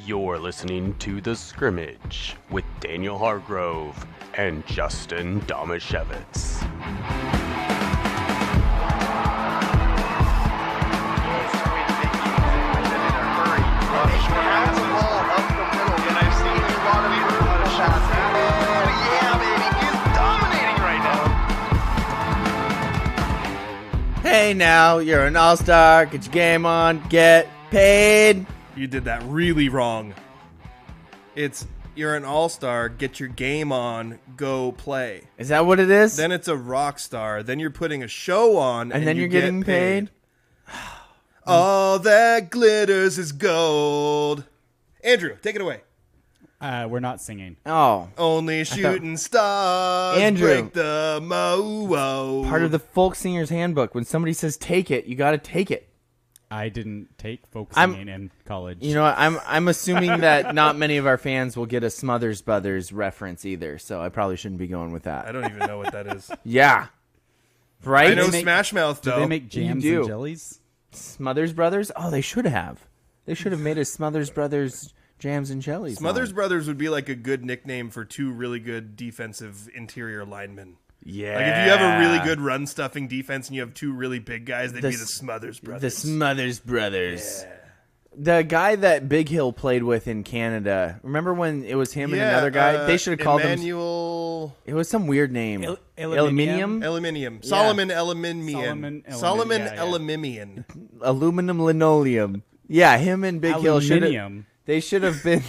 You're listening to The Scrimmage with Daniel Hargrove and Justin Domashevitz. Hey now, you're an all-star, get your game on, get paid. You did that really wrong. You're an all-star, get your game on, go play. Is that what it is? Then it's a rock star. Then you're putting a show on and then you're getting paid? All that glitters is gold. Andrew, take it away. We're not singing. Oh. Only shooting stars Andrew, break the mold. Part of the folk singer's handbook. When somebody says take it, you got to take it. I didn't take folk singing in college. You know what? I'm assuming that not many of our fans will get a Smothers Brothers reference either, so I probably shouldn't be going with that. I don't even know what that is. Yeah. Right? I know Smash Mouth, though. Do they make jams and jellies? Smothers Brothers? Oh, they should have. They should have made a Smothers Brothers jams and jellies. Smothers Brothers would be like a good nickname for two really good defensive interior linemen. Yeah. Like if you have a really good run stuffing defense and you have two really big guys, they'd be the Smothers Brothers. The Smothers Brothers. Yeah. The guy that Big Hill played with in Canada. Remember when it was him and another guy? They should have called him. It was some weird name. Aluminium? Aluminium. Yeah. Solomon Aluminium. Solomon Aluminium. Aluminum linoleum. Yeah, him and Big Hill should have. They should have been.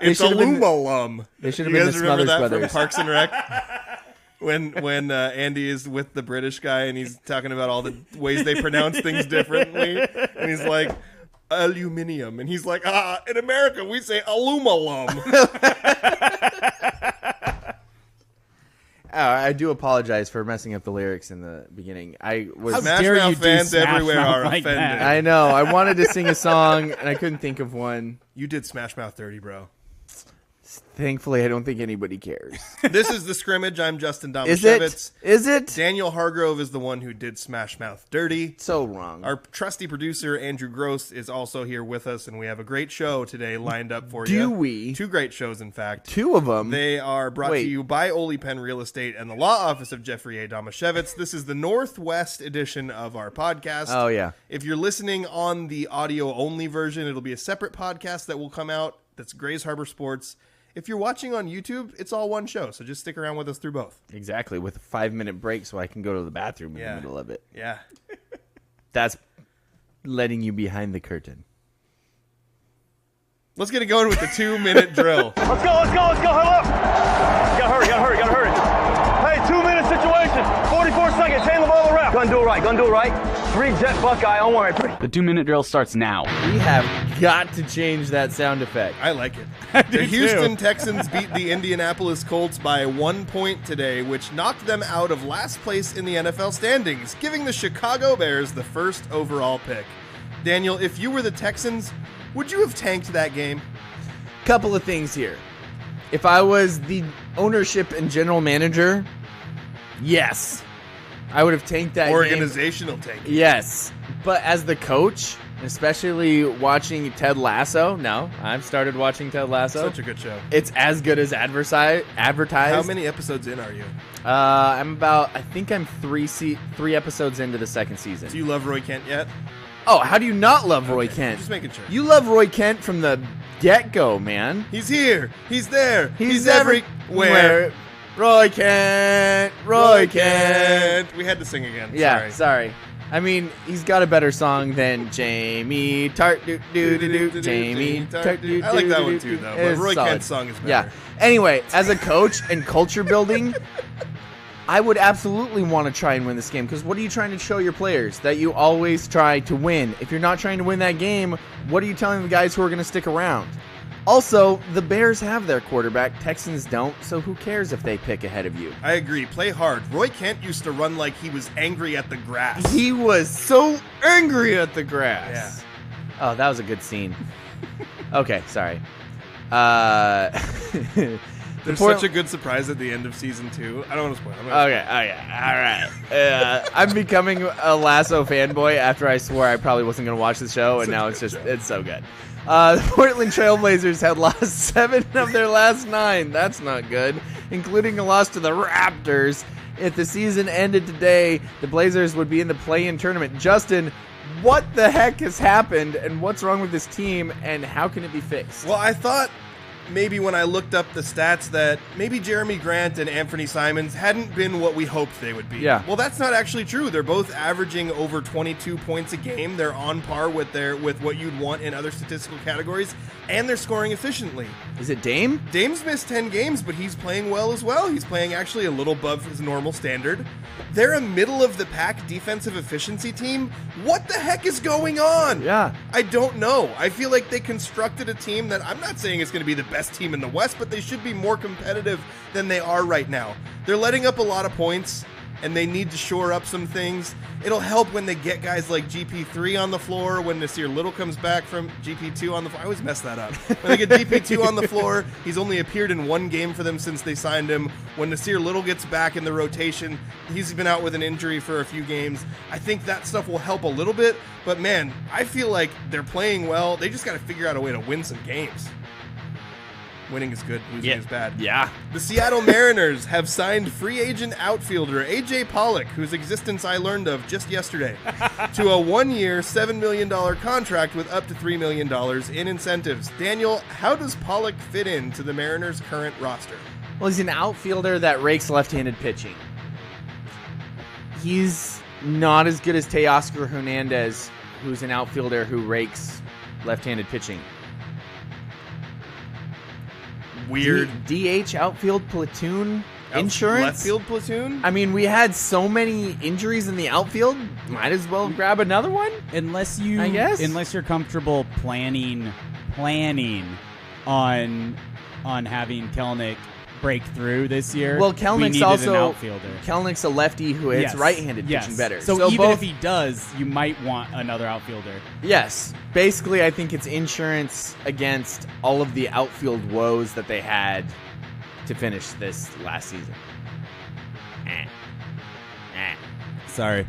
It's Alumalum. They should have been the Smothers Brothers. From Parks and Rec. When Andy is with the British guy and he's talking about all the ways they pronounce things differently, and he's like aluminium, and he's like, in America we say alumalum. I do apologize for messing up the lyrics in the beginning. Smash Mouth fans everywhere are offended. I know. I wanted to sing a song and I couldn't think of one. You did Smash Mouth dirty, bro. Thankfully, I don't think anybody cares. This is The Scrimmage. I'm Justin Domashevitz. Is it? Daniel Hargrove is the one who did Smash Mouth dirty. So wrong. Our trusty producer, Andrew Gross, is also here with us, and we have a great show today lined up for you. Do we? Two great shows, in fact. Two of them? They are brought to you by Ole Penn Real Estate and the law office of Jeffrey A. Domashevitz. This is the Northwest edition of our podcast. Oh, yeah. If you're listening on the audio-only version, it'll be a separate podcast that will come out. That's Grays Harbor Sports. If you're watching on YouTube, it's all one show, so just stick around with us through both. Exactly, with a 5-minute break so I can go to the bathroom in the middle of it. Yeah. That's letting you behind the curtain. Let's get it going with the 2-minute drill. Let's go, huddle up. Gotta hurry. Hey, 2-minute situation, 44 seconds, hand the ball to ref. Gonna do it right. 3-jet Buckeye, don't worry. The 2-minute drill starts now. We have got to change that sound effect. I like it. The Houston Texans beat the Indianapolis Colts by 1 point today, which knocked them out of last place in the NFL standings, giving the Chicago Bears the first overall pick. Daniel, if you were the Texans, would you have tanked that game? Couple of things here. If I was the ownership and general manager, yes, I would have tanked that Organizational game. tanking. Yes. But as the coach, especially watching Ted Lasso, I've started watching Ted Lasso. Such a good show. It's as good as advertised. How many episodes in are you? I think I'm three episodes into the second season. Do you love Roy Kent yet? Oh, how do you not love Roy Kent? Just making sure. You love Roy Kent from the get-go, man. He's here. He's there. He's everywhere. Roy Kent. We had to sing again. Yeah, sorry. I mean, he's got a better song than Jamie Tart. Jamie Tart. I like that one too, though. But Roy Kent's song is better. Yeah. Anyway, as a coach and culture building, I would absolutely want to try and win this game, because what are you trying to show your players? That you always try to win. If you're not trying to win that game, what are you telling the guys who are going to stick around? Also, the Bears have their quarterback. Texans don't, so who cares if they pick ahead of you? I agree. Play hard. Roy Kent used to run like he was angry at the grass. He was so angry at the grass. Yeah. Oh, that was a good scene. Okay, sorry. There's such a good surprise at the end of season 2. I don't want to spoil it. Okay, all right. I'm becoming a Lasso fanboy after I swore I probably wasn't going to watch the show, and now it's so good. The Portland Trailblazers had lost 7 of their last 9. That's not good, including a loss to the Raptors. If the season ended today, the Blazers would be in the play-in tournament. Justin, what the heck has happened, and what's wrong with this team, and how can it be fixed? Well, I thought maybe when I looked up the stats that maybe Jeremy Grant and Anthony Simons hadn't been what we hoped they would be. Yeah. Well, that's not actually true. They're both averaging over 22 points a game. They're on par with what you'd want in other statistical categories, and they're scoring efficiently. Is it Dame? Dame's missed 10 games, but he's playing well as well. He's playing actually a little above his normal standard. They're a middle-of-the-pack defensive efficiency team. What the heck is going on? Yeah. I don't know. I feel like they constructed a team that I'm not saying is going to be the best team in the West, but they should be more competitive than they are right now. They're letting up a lot of points, and they need to shore up some things. It'll help when they get guys like GP3 on the floor, when Nasir Little comes back from GP2 on the floor. I always mess that up. When they get GP2 on the floor, he's only appeared in 1 game for them since they signed him. When Nasir Little gets back in the rotation, he's been out with an injury for a few games. I think that stuff will help a little bit, but man, I feel like they're playing well. They just got to figure out a way to win some games. Winning is good, losing is bad. Yeah. The Seattle Mariners have signed free agent outfielder A.J. Pollock, whose existence I learned of just yesterday, to a 1-year, $7 million contract with up to $3 million in incentives. Daniel, how does Pollock fit into the Mariners' current roster? Well, he's an outfielder that rakes left-handed pitching. He's not as good as Teoscar Hernandez, who's an outfielder who rakes left-handed pitching. Weird. DH outfield platoon insurance? Left field platoon? I mean, we had so many injuries in the outfield. Might as well grab another one. Unless you're comfortable planning on having Kelnick break through this year. Well, we Kelnick's needed also an outfielder. Kelnick's a lefty who hits right-handed pitching better. So even if he does, you might want another outfielder. Yes. Basically, I think it's insurance against all of the outfield woes that they had to finish this last season. Sorry.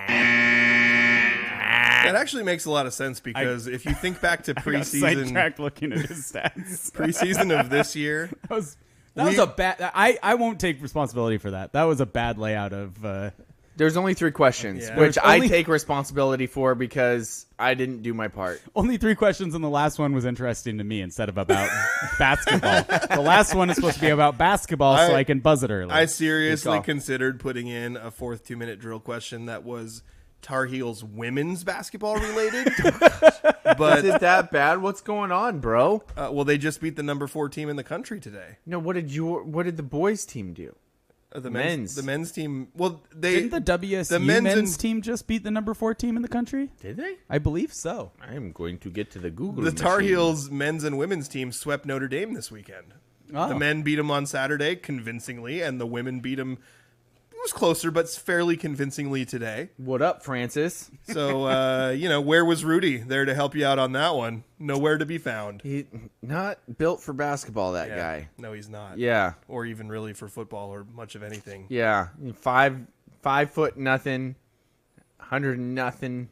That actually makes a lot of sense because if you think back to I got preseason, sidetracked looking at his stats. preseason of this year, that was a bad. I won't take responsibility for that. That was a bad layout of. There's only 3 questions, Yeah. which There's I only- take responsibility for because I didn't do my part. Only 3 questions, and the last one was interesting to me instead of about basketball. The last one is supposed to be about basketball, so I can buzz it early. I seriously Good call. considered putting in a 4th 2-minute drill question that was Tar Heels women's basketball related. But Is it that bad? What's going on, bro? well, they just beat the number 4 team in the country today. No, what did the boys team do? The men's team. Well, they Didn't the WSU men's team just beat the number 4 team in the country? Did they? I believe so. I'm going to get to the Google. The Tar machine. Heels men's and women's team swept Notre Dame this weekend. Oh. The men beat them on Saturday convincingly, and the women beat them. It was closer, but fairly convincingly today. What up, Francis? So, where was Rudy there to help you out on that one? Nowhere to be found. He not built for basketball. That guy. No, he's not. Yeah. Or even really for football or much of anything. Yeah. 5 foot nothing, 100 nothing.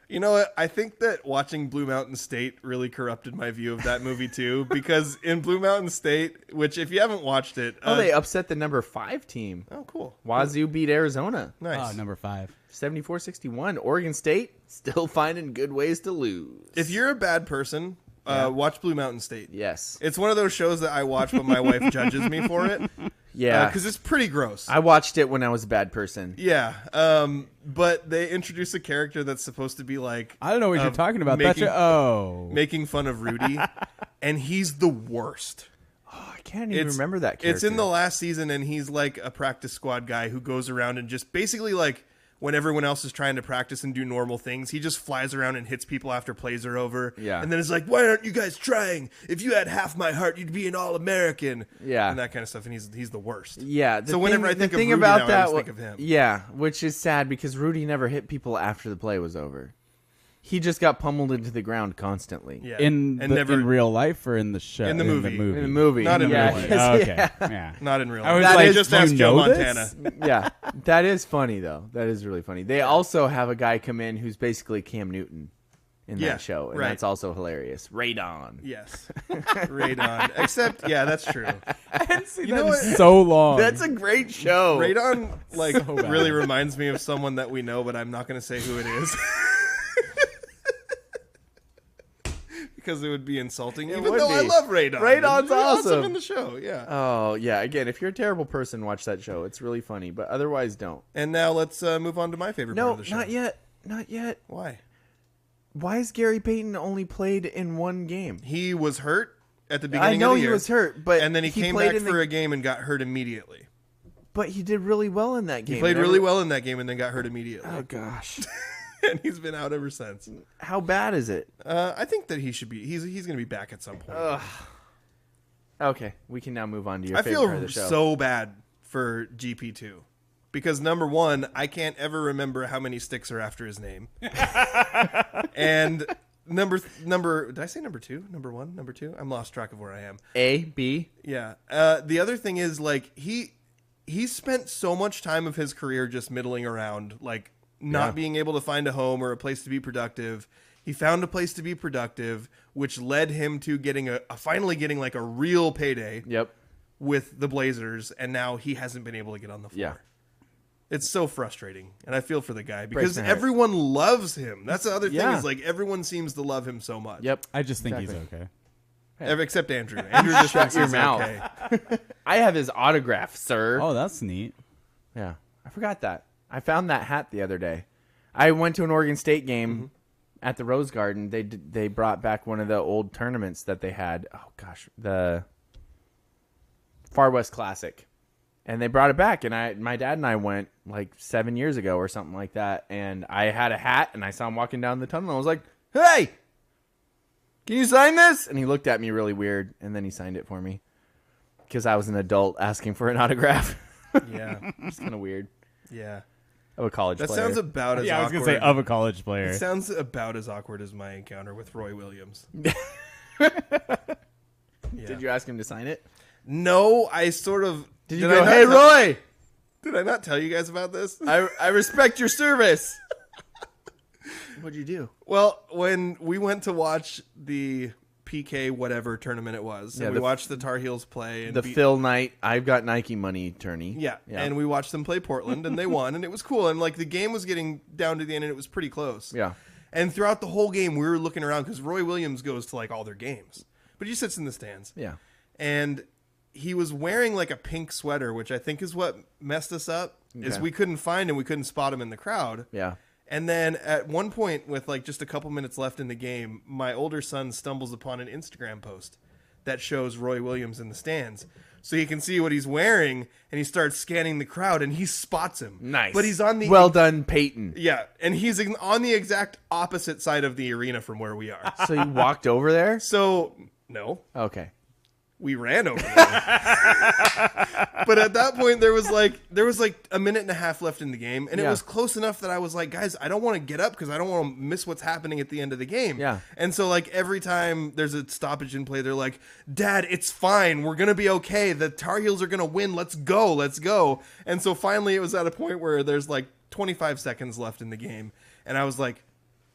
You know what? I think that watching Blue Mountain State really corrupted my view of that movie too, because in Blue Mountain State, which if you haven't watched it, They upset the number 5 team. oh cool, Wazoo beat Arizona, nice. Oh, number 5. 74-61. Oregon State still finding good ways to lose. If you're a bad person, watch Blue Mountain State. Yes. It's one of those shows that I watch, but my wife judges me for it. Yeah. Because it's pretty gross. I watched it when I was a bad person. Yeah. But they introduce a character that's supposed to be like... I don't know what you're talking about. Making fun of Rudy. And he's the worst. Oh, I can't even remember that character. It's in the last season, and he's like a practice squad guy who goes around and just basically like... when everyone else is trying to practice and do normal things, he just flies around and hits people after plays are over. Yeah. And then it's like, why aren't you guys trying? If you had half my heart, you'd be an All-American. Yeah. And that kind of stuff. And he's the worst. Yeah. So whenever I think of Rudy now, I always think of him. Yeah, which is sad because Rudy never hit people after the play was over. He just got pummeled into the ground constantly. Yeah. In real life or in the show? In the movie. In the movie. Not in real life. Oh, okay. Yeah. Not in real I was life. like, Just do you ask Joe know Montana. this? Yeah, that is funny though. That is really funny. They also have a guy come in who's basically Cam Newton in that show, and right. that's also hilarious. Radon. Yes. Radon. Except, yeah, that's true. You know what? So long. That's a great show. Radon, like, So bad. really reminds me of someone that we know, but I'm not going to say who it is. Because it would be insulting, even would though I be. love Radon. Radon's He's awesome in the show, yeah. Oh, yeah. Again, if you're a terrible person, watch that show. It's really funny, but otherwise, don't. And now let's move on to my favorite part No, of the show. not yet. Not yet. Why? Why is Gary Payton only played in one game? He was hurt at the beginning I know of the he year. was hurt, but And then he came played back in for a game and got hurt immediately. But he did really well in that game. He played really well in that game and then got hurt immediately. Oh gosh, And he's been out ever since. how bad is it? I think that he should be. He's going to be back at some point. Okay, we can now move on to your I favorite part of feel the show. so bad for GP2 because number one, I can't ever remember how many sticks are after his name, and number. Did I say number two? Number one? Number two? I'm lost track of where I am. A, B. Yeah. The other thing is like he spent so much time of his career just middling around, like not being able to find a home or a place to be productive. He found a place to be productive, which led him to getting finally getting like a real payday. Yep. With the Blazers, and now he hasn't been able to get on the floor. Yeah. It's so frustrating, and I feel for the guy because my heart. everyone loves him. That's the other thing Yeah. is like everyone seems to love him so much. Yep. I just think Exactly. he's okay. Except Andrew. Andrew just thinks your he's mouth. okay. I have his autograph, sir. Oh, that's neat. Yeah, I forgot that. I found that hat the other day. I went to an Oregon State game at the Rose Garden. They brought back one of the old tournaments that they had. Oh gosh, the Far West Classic, and they brought it back. And my dad and I went like 7 years ago or something like that. And I had a hat, and I saw him walking down the tunnel. And I was like, "Hey, can you sign this?" And he looked at me really weird, and then he signed it for me because I was an adult asking for an autograph. Yeah. It's kind of weird. Yeah. Of a college That player. sounds about as Yeah, I was awkward. gonna say of a college player. It sounds about as awkward as my encounter with Roy Williams. Did you ask him to sign it? No, I sort of... Did you I go, not "Hey, tell- Roy, Did I not tell you guys about this? I respect your service." What'd you do? Well, when we went to watch the PK whatever tournament it was, Yeah, and we the- watched the Tar Heels play. And The beat- Phil Knight, I've got Nike money tourney. Yeah, and we watched them play Portland, and they won, and it was cool. And like the game was getting down to the end, and it was pretty close. Yeah. And throughout the whole game, we were looking around because Roy Williams goes to like all their games, but he sits in the stands. Yeah. And he was wearing like a pink sweater, which I think is what messed us up. Is Okay. we couldn't find him, we couldn't spot him in the crowd. Yeah. And then at one point, with like just a couple minutes left in the game, my older son stumbles upon an Instagram post that shows Roy Williams in the stands. So he can see what he's wearing, and he starts scanning the crowd, and he spots him. Nice. But he's on the... Well done, Peyton. Yeah, and he's on the exact opposite side of the arena from where we are. So you walked over there? So, no. Okay. We ran over there. But at that point there was like a minute and a half left in the game, and it Yeah. was close enough that I was like, guys, I don't want to get up because I don't want to miss what's happening at the end of the game. Yeah. And so like every time there's a stoppage in play, they're like, "Dad, it's fine. We're gonna be okay. The Tar Heels are gonna win. Let's go." And so finally it was at a point where there's like 25 seconds left in the game, and I was like,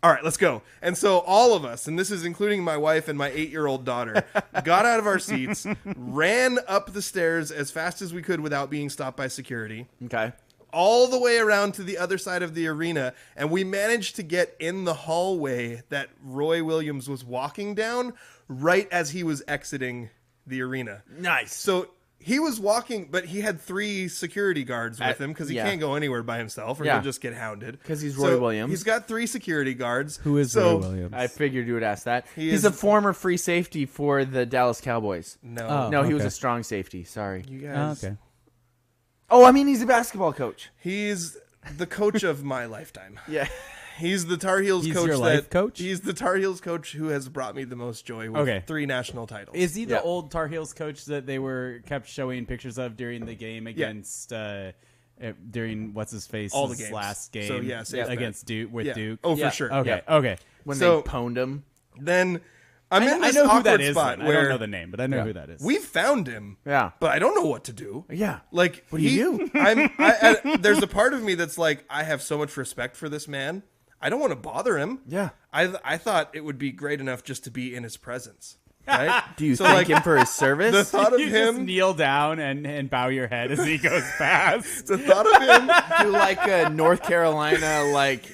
all right, let's go. And so all of us, and this is including my wife and my 8-year-old daughter, got out of our seats, ran up the stairs as fast as we could without being stopped by security, Okay. all the way around to the other side of the arena, and we managed to get in the hallway that Roy Williams was walking down right as he was exiting the arena. Nice. So he was walking, but he had 3 security guards with him because he yeah. can't go anywhere by himself or Yeah. he'll just get hounded. 'Cause he's Roy Williams. He's got 3 security guards. Who is so, Roy Williams? I figured you would ask that. He He's is- a former free safety for the Dallas Cowboys. No. Oh. No, he was okay. a strong safety. Sorry. You Oh, guys. okay. Oh, I mean, he's a basketball coach. He's the coach of my lifetime. Yeah. He's the Tar Heels He's coach. your life coach? He's the Tar Heels coach who has brought me the most joy with Okay. 3 national titles. Is he the Yeah. old Tar Heels coach that they were kept showing pictures of during the game against during what's his face All the games. last game? So, yeah, safe bet. against Duke with Yeah. Duke. Oh, Yeah. for sure. Okay, Yeah. okay. When So- they pwned him. Then I'm in I this know who awkward that is. spot then. I where don't know the name, but I know who that is. we found him. Yeah. But I don't know what to do. Yeah. Like, What do you do? There's a part of me that's like, I have so much respect for this man. I don't want to bother him. Yeah. I thought it would be great enough just to be in his presence. Right? Do you thank him for his service? The thought of You just him, kneel down and bow your head as he goes past. the thought of him, do like a North Carolina, like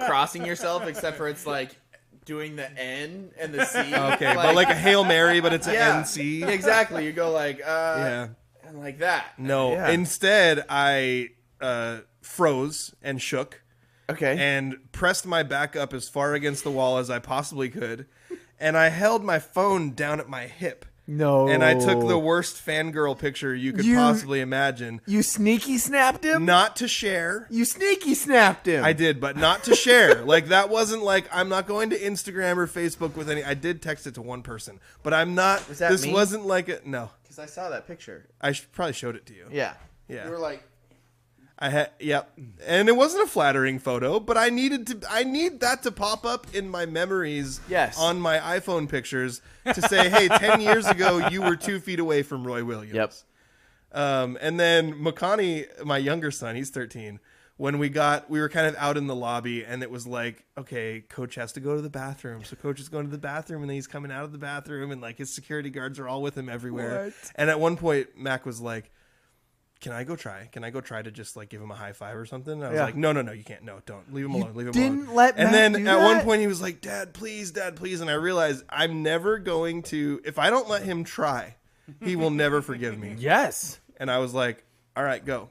crossing yourself, except for it's like doing the N and the C. okay, but like a Hail Mary, but it's an NC. Exactly. You go like, Yeah. and like that. No, Yeah. instead I froze and shook Okay. and pressed my back up as far against the wall as I possibly could, and I held my phone down at my hip. No. And I took the worst fangirl picture you could possibly imagine. You sneaky snapped him? Not to share. You sneaky snapped him. I did, but not to share. Like, that wasn't like, I'm not going to Instagram or Facebook with any. I did text it to one person, but I'm not. Was that this me? wasn't like a. No. Because I saw that picture. I probably showed it to you. Yeah. Yeah. You were like, I had, yep. And it wasn't a flattering photo, but I need that to pop up in my memories Yes. on my iPhone pictures to say, hey, 10 years ago, you were 2 feet away from Roy Williams. Yep. And then Makani, my younger son, he's 13. When we were kind of out in the lobby, and it was like, okay, coach has to go to the bathroom. So coach is going to the bathroom, and then he's coming out of the bathroom, and like his security guards are all with him everywhere. What? And at one point, Mac was like, Can I go try to just like give him a high five or something? And I was like, no, you can't. No, don't. Leave him alone. Leave him alone. didn't let And Matt then do at one that? point he was like, Dad, please. And I realized I'm never going to, if I don't let him try, he will never forgive me. yes. And I was like, all right, go.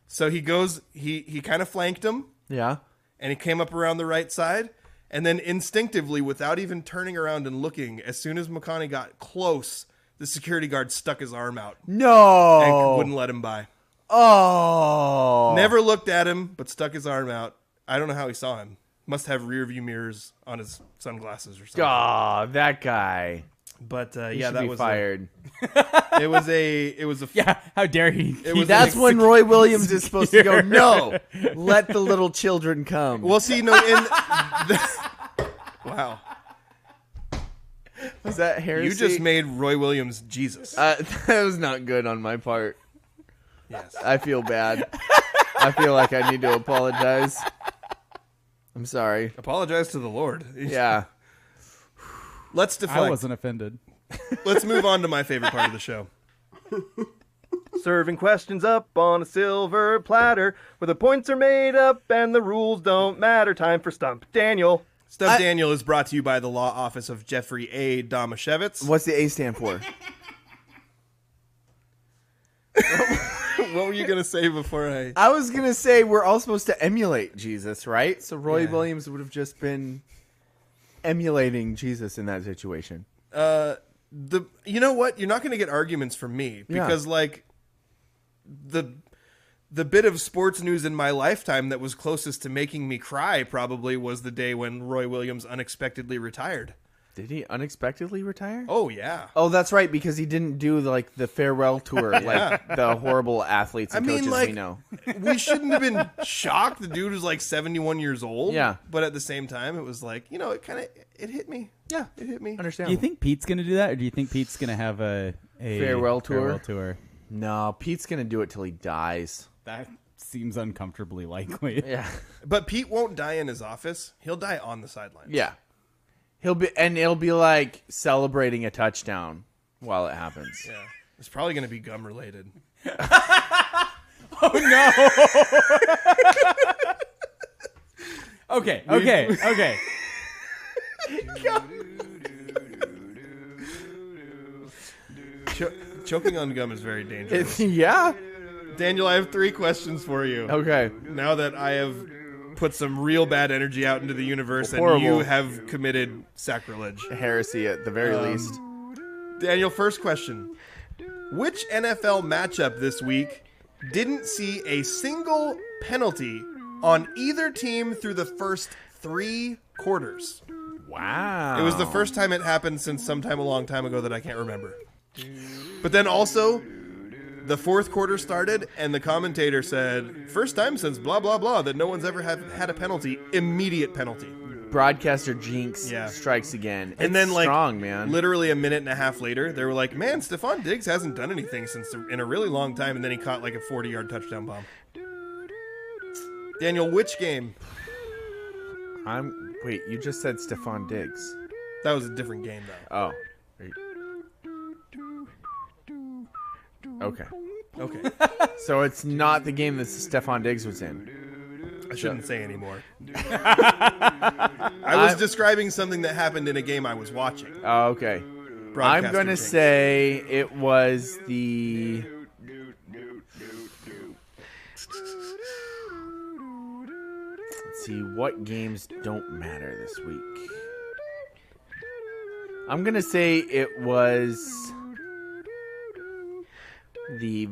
So he goes, he kind of flanked him, Yeah. and he came up around the right side. And then instinctively, without even turning around and looking, as soon as Makani got close, the security guard stuck his arm out No. and wouldn't let him by. Oh. Never looked at him, but stuck his arm out. I don't know how he saw him. Must have rear view mirrors on his sunglasses or something. Aw, that guy. But He yeah, should that be was fired. it was a Yeah, how dare he? That's when Roy Williams is supposed to go, no, let the little children come. Well, see, no, wow, Was that heresy? you just made Roy Williams Jesus. That was not good on my part. Yes. I feel bad. I feel like I need to apologize. I'm sorry. Apologize to the Lord. Yeah. Let's deflect. I wasn't offended. Let's move on to my favorite part of the show. Serving questions up on a silver platter where the points are made up and the rules don't matter. Time for Stump Daniel. Stump Daniel is brought to you by the law office of Jeffrey A. Domashevitz. What's the A stand for? What were you going to say before I... I was going to say we're all supposed to emulate Jesus, right? So Roy Yeah. Williams would have just been emulating Jesus in that situation. You know what? You're not going to get arguments from me because like the bit of sports news in my lifetime that was closest to making me cry probably was the day when Roy Williams unexpectedly retired. Did he unexpectedly retire? Oh yeah. Oh, that's right, because he didn't do like the farewell tour like the horrible athletes and coaches we know. We shouldn't have been shocked. The dude was like 71 years old. Yeah. But at the same time, it was like, it hit me. Yeah, It hit me. Do understandable. you think Pete's going to do that, or do you think Pete's going to have a Farewell tour? tour? No, Pete's gonna do it till he dies. That seems uncomfortably likely. Yeah, But Pete won't die in his office. He'll die on the sidelines. yeah. It'll be like celebrating a touchdown while it happens. Yeah. It's probably going to be gum related. Okay. Choking on gum is very dangerous. Yeah. Daniel, I have 3 questions for you. Okay. Now that I have put some real bad energy out into the universe and Horrible. you have committed sacrilege. Heresy at the very least. Daniel, first question. Which NFL matchup this week didn't see a single penalty on either team through the first 3 quarters? Wow. It was the first time it happened since sometime a long time ago that I can't remember. But then also, the 4th quarter started, and the commentator said, first time since blah, blah, blah, that no one's ever had a penalty. Immediate penalty. broadcaster jinx Yeah. strikes again. And then, like, strong, man. literally a minute and a half later, they were like, man, Stephon Diggs hasn't done anything in a really long time. And then he caught like a 40-yard touchdown bomb. Daniel, which game? Wait, you just said Stephon Diggs. That was a different game, though. Oh. Okay. Okay. So it's not the game that Stephon Diggs was in. I shouldn't say anymore. I was describing something that happened in a game I was watching. Oh, okay. I'm going to say it was the... Let's see, what games don't matter this week? I'm going to say it was the...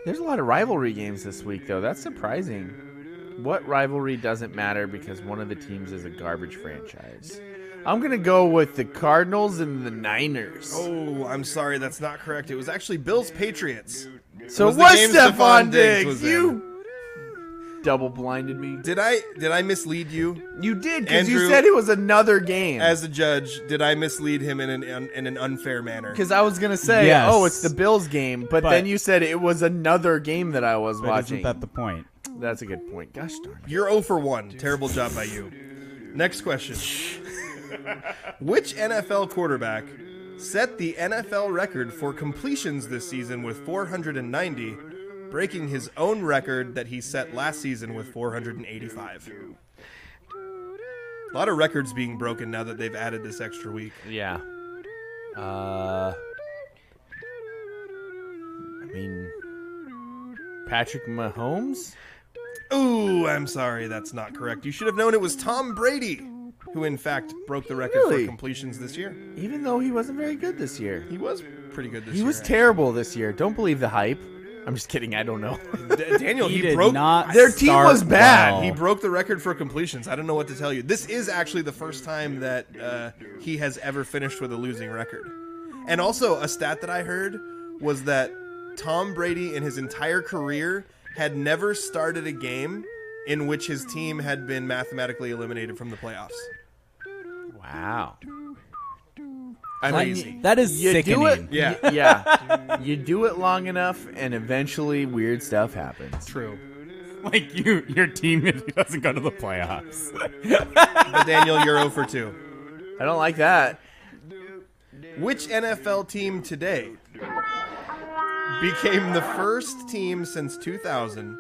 There's a lot of rivalry games this week, though. That's surprising. What rivalry doesn't matter because one of the teams is a garbage franchise? I'm going to go with the Cardinals and the Niners. Oh, I'm sorry. That's not correct. It was actually Bills-Patriots. So it was Stephon Diggs. You double-blinded me. Did I mislead you? You did, because you said it was another game. As a judge, did I mislead him in an unfair manner? Because I was going to say, Yes. oh, it's the Bills game, but then you said it was another game that I was watching. Isn't that the point? That's a good point. Gosh darn it. You're 0 for 1. Terrible job by you. Next question. Which NFL quarterback set the NFL record for completions this season with 490, breaking his own record that he set last season with 485? A lot of records being broken now that they've added this extra week. Yeah. Patrick Mahomes? Ooh, I'm sorry, that's not correct. You should have known it was Tom Brady, who in fact broke the record for completions this year. Even though he wasn't very good this year. He was pretty good this year. He was terrible this year. Don't believe the hype. I'm just kidding. I don't know. Daniel, He he did broke. not Their team start was bad. well. He broke the record for completions. I don't know what to tell you. This is actually the first time that he has ever finished with a losing record. And also, a stat that I heard was that Tom Brady in his entire career had never started a game in which his team had been mathematically eliminated from the playoffs. Wow. Crazy. That is You sickening. do it. Yeah. Yeah. You do it long enough, and eventually weird stuff happens. True. Like your team doesn't go to the playoffs. But Daniel, you're 0 for 2. I don't like that. Which NFL team today became the first team since 2000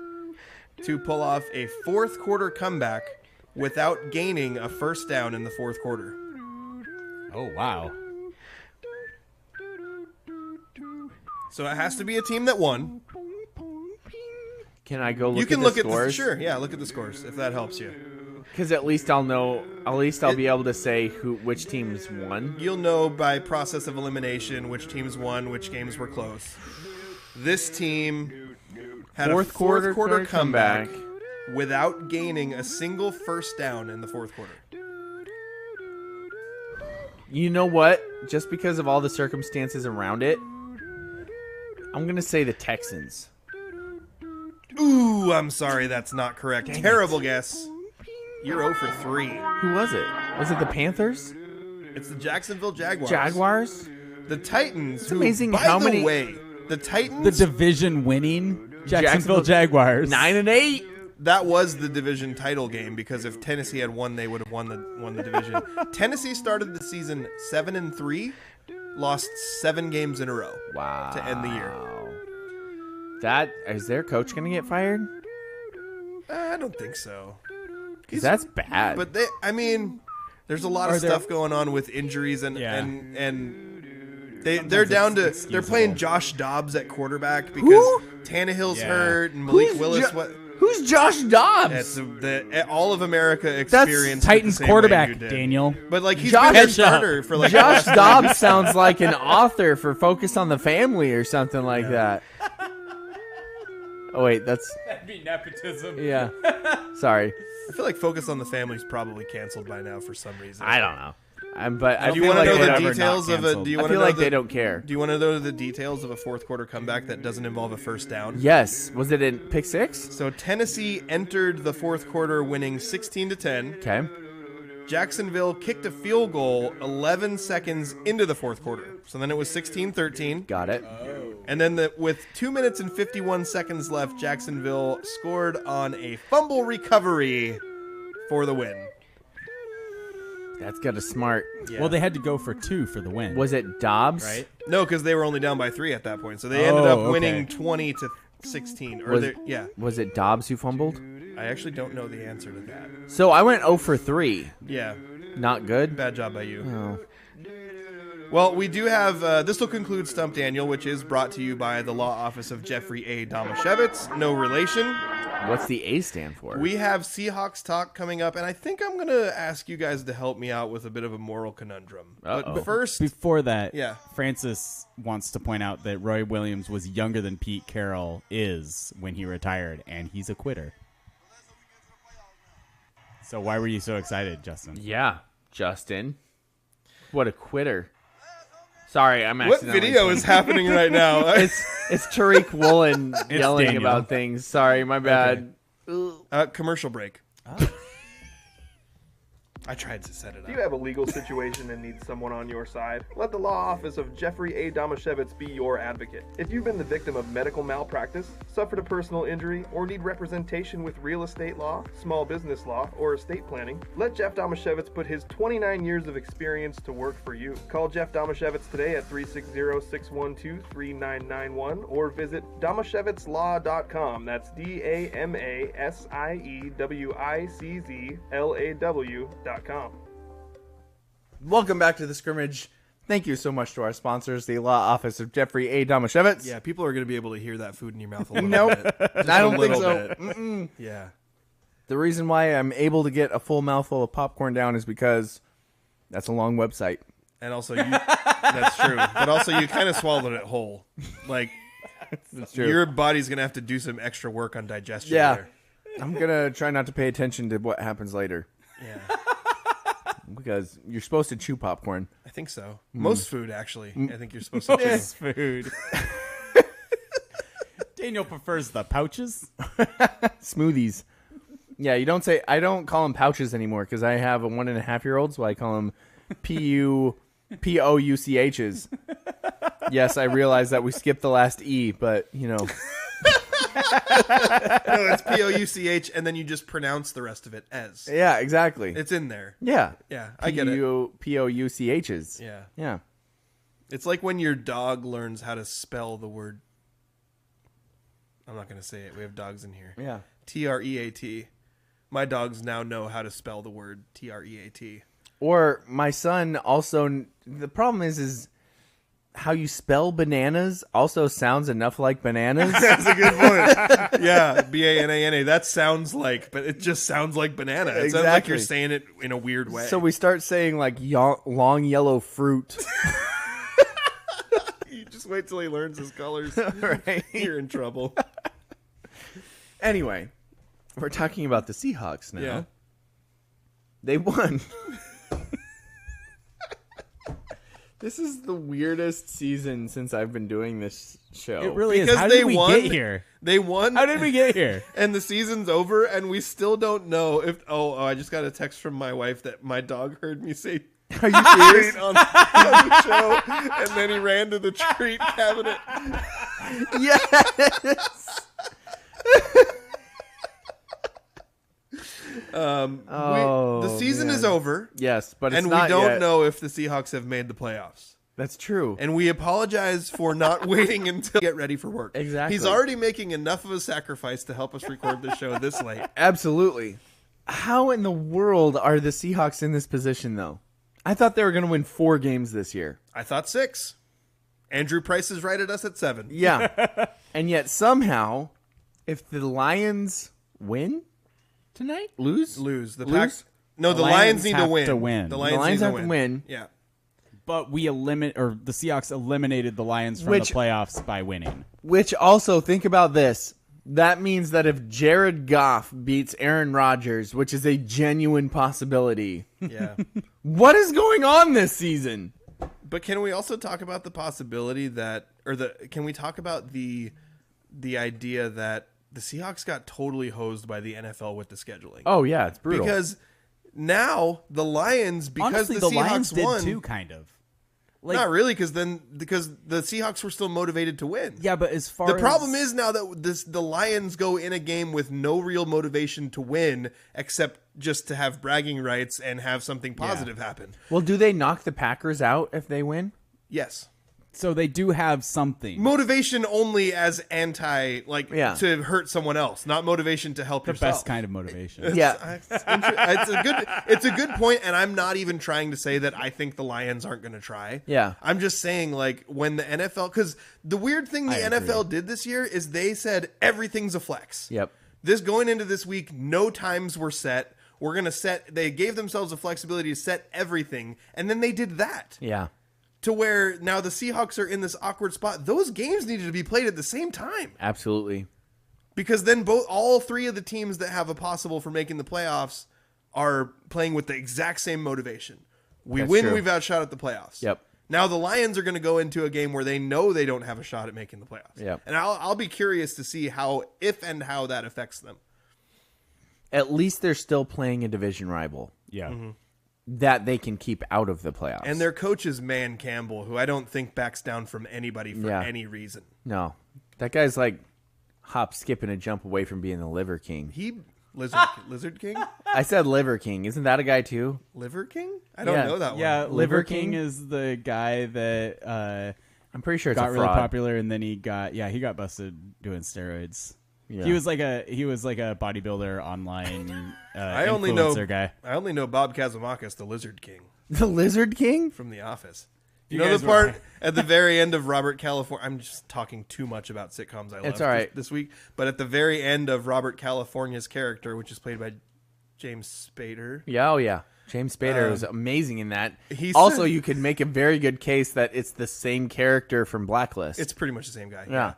to pull off a fourth quarter comeback without gaining a first down in the fourth quarter? Oh, wow. So it has to be a team that won. Can I go look You can at look the at the scores? sure, yeah, look at the scores if that helps you. Because at least I'll know. At least I'll be able to say which teams won. You'll know by process of elimination which teams won, which games were close. This team had a fourth quarter comeback without gaining a single first down in the fourth quarter. You know what? Just because of all the circumstances around it, I'm gonna say the Texans. Ooh, I'm sorry, that's not correct. Terrible guess. You're 0 for 3. Who was it? Was it the Panthers? It's the Jacksonville Jaguars. Jaguars? The Titans. It's amazing by how the many- way, the Titans. The division winning Jacksonville Jaguars. 9-8. That was the division title game because if Tennessee had won, they would have won the division. Tennessee started the season 7-3, lost 7 games in a row. Wow. To end the year. That is their coach gonna get fired? I don't think so. 'Cause that's bad. But there's a lot of stuff going on with injuries and they're down to they're playing Josh Dobbs at quarterback because Tannehill's hurt and Malik Willis. Who's Josh Dobbs? That's the all of America experience. Titans quarterback, Daniel. But like he's Josh- been their Catch up. starter for like Josh the last Dobbs sounds like an author for Focus on the Family or something like that. Oh wait, that's That'd be nepotism. yeah. Sorry, I feel like Focus on the Family is probably canceled by now for some reason. I don't know. But I Do you feel want to like know they the don't- details of a? Do you I want to feel know like the, they don't care. Do you want to know the details of a fourth quarter comeback that doesn't involve a first down? Yes, was it in pick 6? So Tennessee entered the fourth quarter winning 16-10. Okay. Jacksonville kicked a field goal 11 seconds into the fourth quarter. So then it was 16-13. Got it. And then with 2 minutes and 51 seconds left, Jacksonville scored on a fumble recovery for the win. That's got a smart. Yeah. Well, they had to go for 2 for the win. Was it Dobbs? Right? No, because they were only down by 3 at that point. So they ended up winning 20-16. Was it Dobbs who fumbled? I actually don't know the answer to that. So I went 0 for 3. Yeah. Not good? Bad job by you. Oh. Well, we do have, this will conclude Stump Daniel, which is brought to you by the law office of Jeffrey A. Domashevitz. No relation. What's the A stand for? We have Seahawks talk coming up, and I think I'm going to ask you guys to help me out with a bit of a moral conundrum. Uh-oh. But first... Before that, Yeah. Francis wants to point out that Roy Williams was younger than Pete Carroll is when he retired, and he's a quitter. So why were you so excited, Justin? Yeah, Justin. What a quitter. Sorry, I'm What accidentally... video is happening right now? It's Tariq Woolen yelling Daniel. about things. Sorry, my bad. Commercial break. I tried to set it Do up. you have a legal situation and need someone on your side? Let the law office of Jeffrey A. Domashevitz be your advocate. If you've been the victim of medical malpractice, suffered a personal injury, or need representation with real estate law, small business law, or estate planning, let Jeff Domashevitz put his 29 years of experience to work for you. Call Jeff Domashevitz today at 360-612-3991 or visit domashevitzlaw.com. That's DAMASIEWICZLAW.com. Welcome back to the scrimmage. Thank you so much to our sponsors, the law office of Jeffrey A. Domashevitz. Yeah, people are going to be able to hear that food in your mouth a little Nope. bit. Just I don't a think little so. bit. Mm-mm. Yeah. The reason why I'm able to get a full mouthful of popcorn down is because that's a long website. And also, that's true. But also, you kind of swallowed it whole. Like, That's true. your body's going to have to do some extra work on digestion Yeah. there. I'm going to try not to pay attention to what happens later Yeah. because you're supposed to chew popcorn. I think so. Most food, actually. I think you're supposed to chew. This food. Daniel prefers the pouches. Smoothies. Yeah, you don't say. I don't call them pouches anymore because I have a 1.5-year-old, so I call them POUCHs. Yes, I realize that we skipped the last E, but you know. No, it's POUCH, and then you just pronounce the rest of it as. Yeah, exactly. It's in there. Yeah. Yeah, I get it. POUCHs. Yeah. Yeah. It's like when your dog learns how to spell the word. I'm not going to say it. We have dogs in here. Yeah. TREAT. My dogs now know how to spell the word TREAT. Or my son also. The problem is how you spell bananas also sounds enough like bananas. That's a good point. Yeah, BANANA. That sounds like, but it just sounds like banana. It sounds like you're Exactly. saying it in a weird way. So we start saying like long yellow fruit. You just wait till he learns his colors. Right. You're in trouble. Anyway, we're talking about the Seahawks now. Yeah. They won. This is the weirdest season since I've been doing this show. It really is. Because How they did we won. get here? They won. How did we get here? And the season's over, and we still don't know if. Oh, I just got a text from my wife that my dog heard me say Are you serious? treat on the show, and then he ran to the treat cabinet. Yes. The season is over, Yes, but it's and we not don't yet. know if the Seahawks have made the playoffs. That's true. And we apologize for not waiting until get ready for work. Exactly. He's already making enough of a sacrifice to help us record the show this late. Absolutely. How in the world are the Seahawks in this position, though? I thought they were going to win 4 games this year. I thought 6. Andrew Price is right at us at 7. Yeah. And yet somehow, if the Lions win tonight, lose? The Lose? Pack. No, the Lions Lions need to have win. to win. The The Lions, Lions need have to win. Yeah. But the Seahawks eliminated the Lions from Which- the playoffs by winning. Which also, think about this. That means that if Jared Goff beats Aaron Rodgers, which is a genuine possibility, Yeah. what is going on this season? But can we also talk about the possibility that, can we talk about the idea that the Seahawks got totally hosed by the NFL with the scheduling? Oh, yeah, it's brutal. Because now the Lions, because Honestly, the the Lions Seahawks did won, too, kind of. Not really, because the Seahawks were still motivated to win. Yeah, but as far the problem is now that the Lions go in a game with no real motivation to win, except just to have bragging rights and have something positive happen. Well, do they knock the Packers out if they win? Yes. So they do have something. Motivation only as to hurt someone else, not motivation to help yourself. Best kind of motivation. Yeah. It's a good point, and I'm not even trying to say that I think the Lions aren't going to try. Yeah. I'm just saying, like, when the NFL, because the weird thing the NFL did this year is they said everything's a flex. Yep. Going into this week, no times were set. We're going to they gave themselves the flexibility to set everything, and then they did that. Yeah. To where now the Seahawks are in this awkward spot. Those games needed to be played at the same time. Absolutely. Because then all three of the teams that have a possible for making the playoffs are playing with the exact same motivation. That's true. We've outshot at the playoffs. Yep. Now the Lions are going to go into a game where they know they don't have a shot at making the playoffs. Yep. And I'll be curious to see how that affects them. At least they're still playing a division rival. Yeah. Mm-hmm. That they can keep out of the playoffs. And their coach is Man Campbell, who I don't think backs down from anybody for any reason. No. That guy's like hop, skip, and a jump away from being the Liver King. Lizard King? I said Liver King. Isn't that a guy too? Liver King? I don't know that one. Yeah, Liver Liver King King is the guy that I'm pretty sure it's got a really fraud. popular, and then he got busted doing steroids. Yeah. He was like a bodybuilder online I only know Bob Kazamakis, the Lizard King. The Lizard King? From The Office. You You know guys the were- part at the very end of Robert California? I'm just talking too much about sitcoms I love It's all right. this week. But at the very end of Robert California's character, which is played by James Spader. Yeah, oh yeah. James Spader was amazing in that. He Also, said- you could make a very good case that it's the same character from Blacklist. It's pretty much the same guy. Yeah.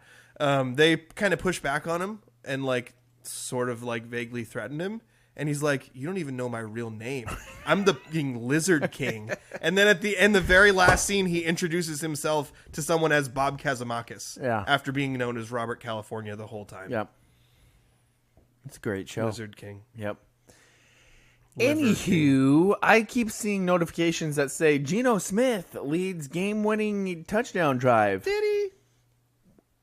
They kind of push back on him and like sort of like vaguely threaten him. And he's like, you don't even know my real name. I'm the fucking Lizard King. And then at the end, the very last scene, he introduces himself to someone as Bob Kazamakis. Yeah. After being known as Robert California the whole time. Yep. It's a great show. Lizard King. Yep. Liver Anywho, I keep seeing notifications that say Geno Smith leads game-winning touchdown drive. Did he?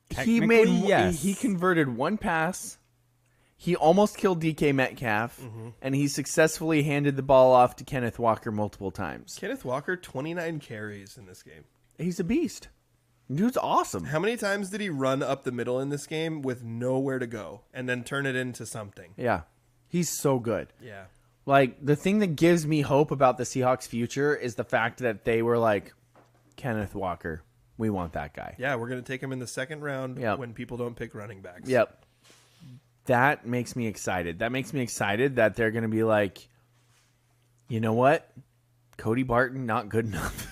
Technically, yes. He converted one pass. He almost killed DK Metcalf, and he successfully handed the ball off to Kenneth Walker multiple times. Kenneth Walker, 29 carries in this game. He's a beast. Dude's awesome. How many times did he run up the middle in this game with nowhere to go and then turn it into something? Yeah. He's so good. Yeah. Like, the thing that gives me hope about the Seahawks' future is the fact that they were like, Kenneth Walker, we want that guy. Yeah, we're going to take him in the second round when people don't pick running backs. Yep. That makes me excited. That makes me excited that they're going to be like, you know what? Cody Barton, not good enough.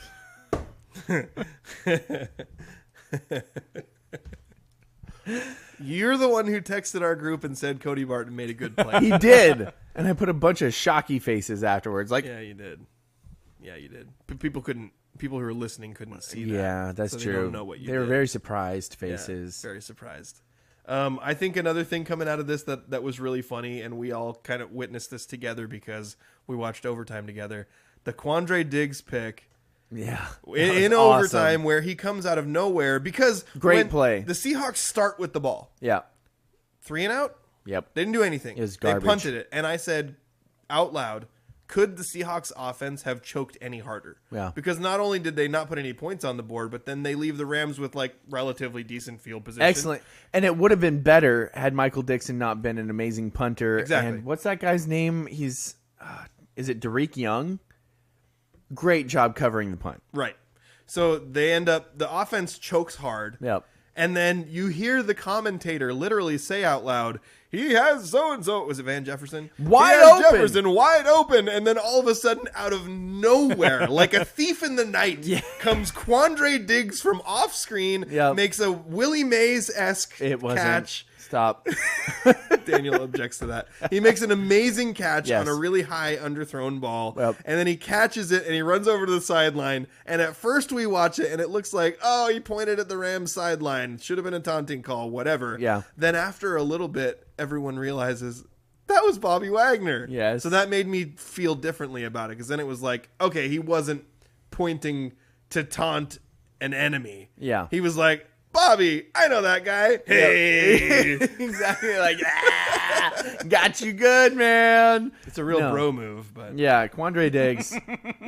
You're the one who texted our group and said Cody Barton made a good play. He did. And I put a bunch of shocky faces afterwards. Like, Yeah, you did. Yeah, you did. But people who were listening couldn't see that. yeah, that's so true. They don't know what you They were did. very surprised Yeah, faces. very surprised. I think another thing coming out of this that was really funny, and we all kind of witnessed this together because we watched overtime together. The Quandre Diggs pick Yeah. in That was overtime awesome. where he comes out of nowhere because Great when play. The Seahawks start with the ball. Yeah. 3 and out. Yep. They didn't do anything. It was They garbage. punted it. And I said out loud, could the Seahawks offense have choked any harder? Yeah. Because not only did they not put any points on the board, but then they leave the Rams with like relatively decent field position. Excellent. And it would have been better had Michael Dixon not been an amazing punter. Exactly. And what's that guy's name? He's, is it Derek Young? Great job covering the punt. Right. So they end up, the offense chokes hard. Yep. And then you hear the commentator literally say out loud, he has so-and-so. Was it Van Jefferson? Wide He has open. Jefferson wide open. And then all of a sudden, out of nowhere, like a thief in the night, comes Quandre Diggs from off screen, Yep. makes a Willie Mays-esque It wasn't. catch. Stop. Daniel objects to that. He makes an amazing catch Yes. on a really high underthrown ball. Yep. And then he catches it and he runs over to the sideline. And at first we watch it and it looks like, oh, he pointed at the Rams sideline. Should have been a taunting call, whatever. Yeah. Then after a little bit, everyone realizes that was Bobby Wagner. Yes. So that made me feel differently about it because then it was like, okay, he wasn't pointing to taunt an enemy. Yeah. He was like, Bobby, I know that guy. Hey. Exactly. Like, got you good, man. It's a real bro move, but Yeah, Quandre Diggs,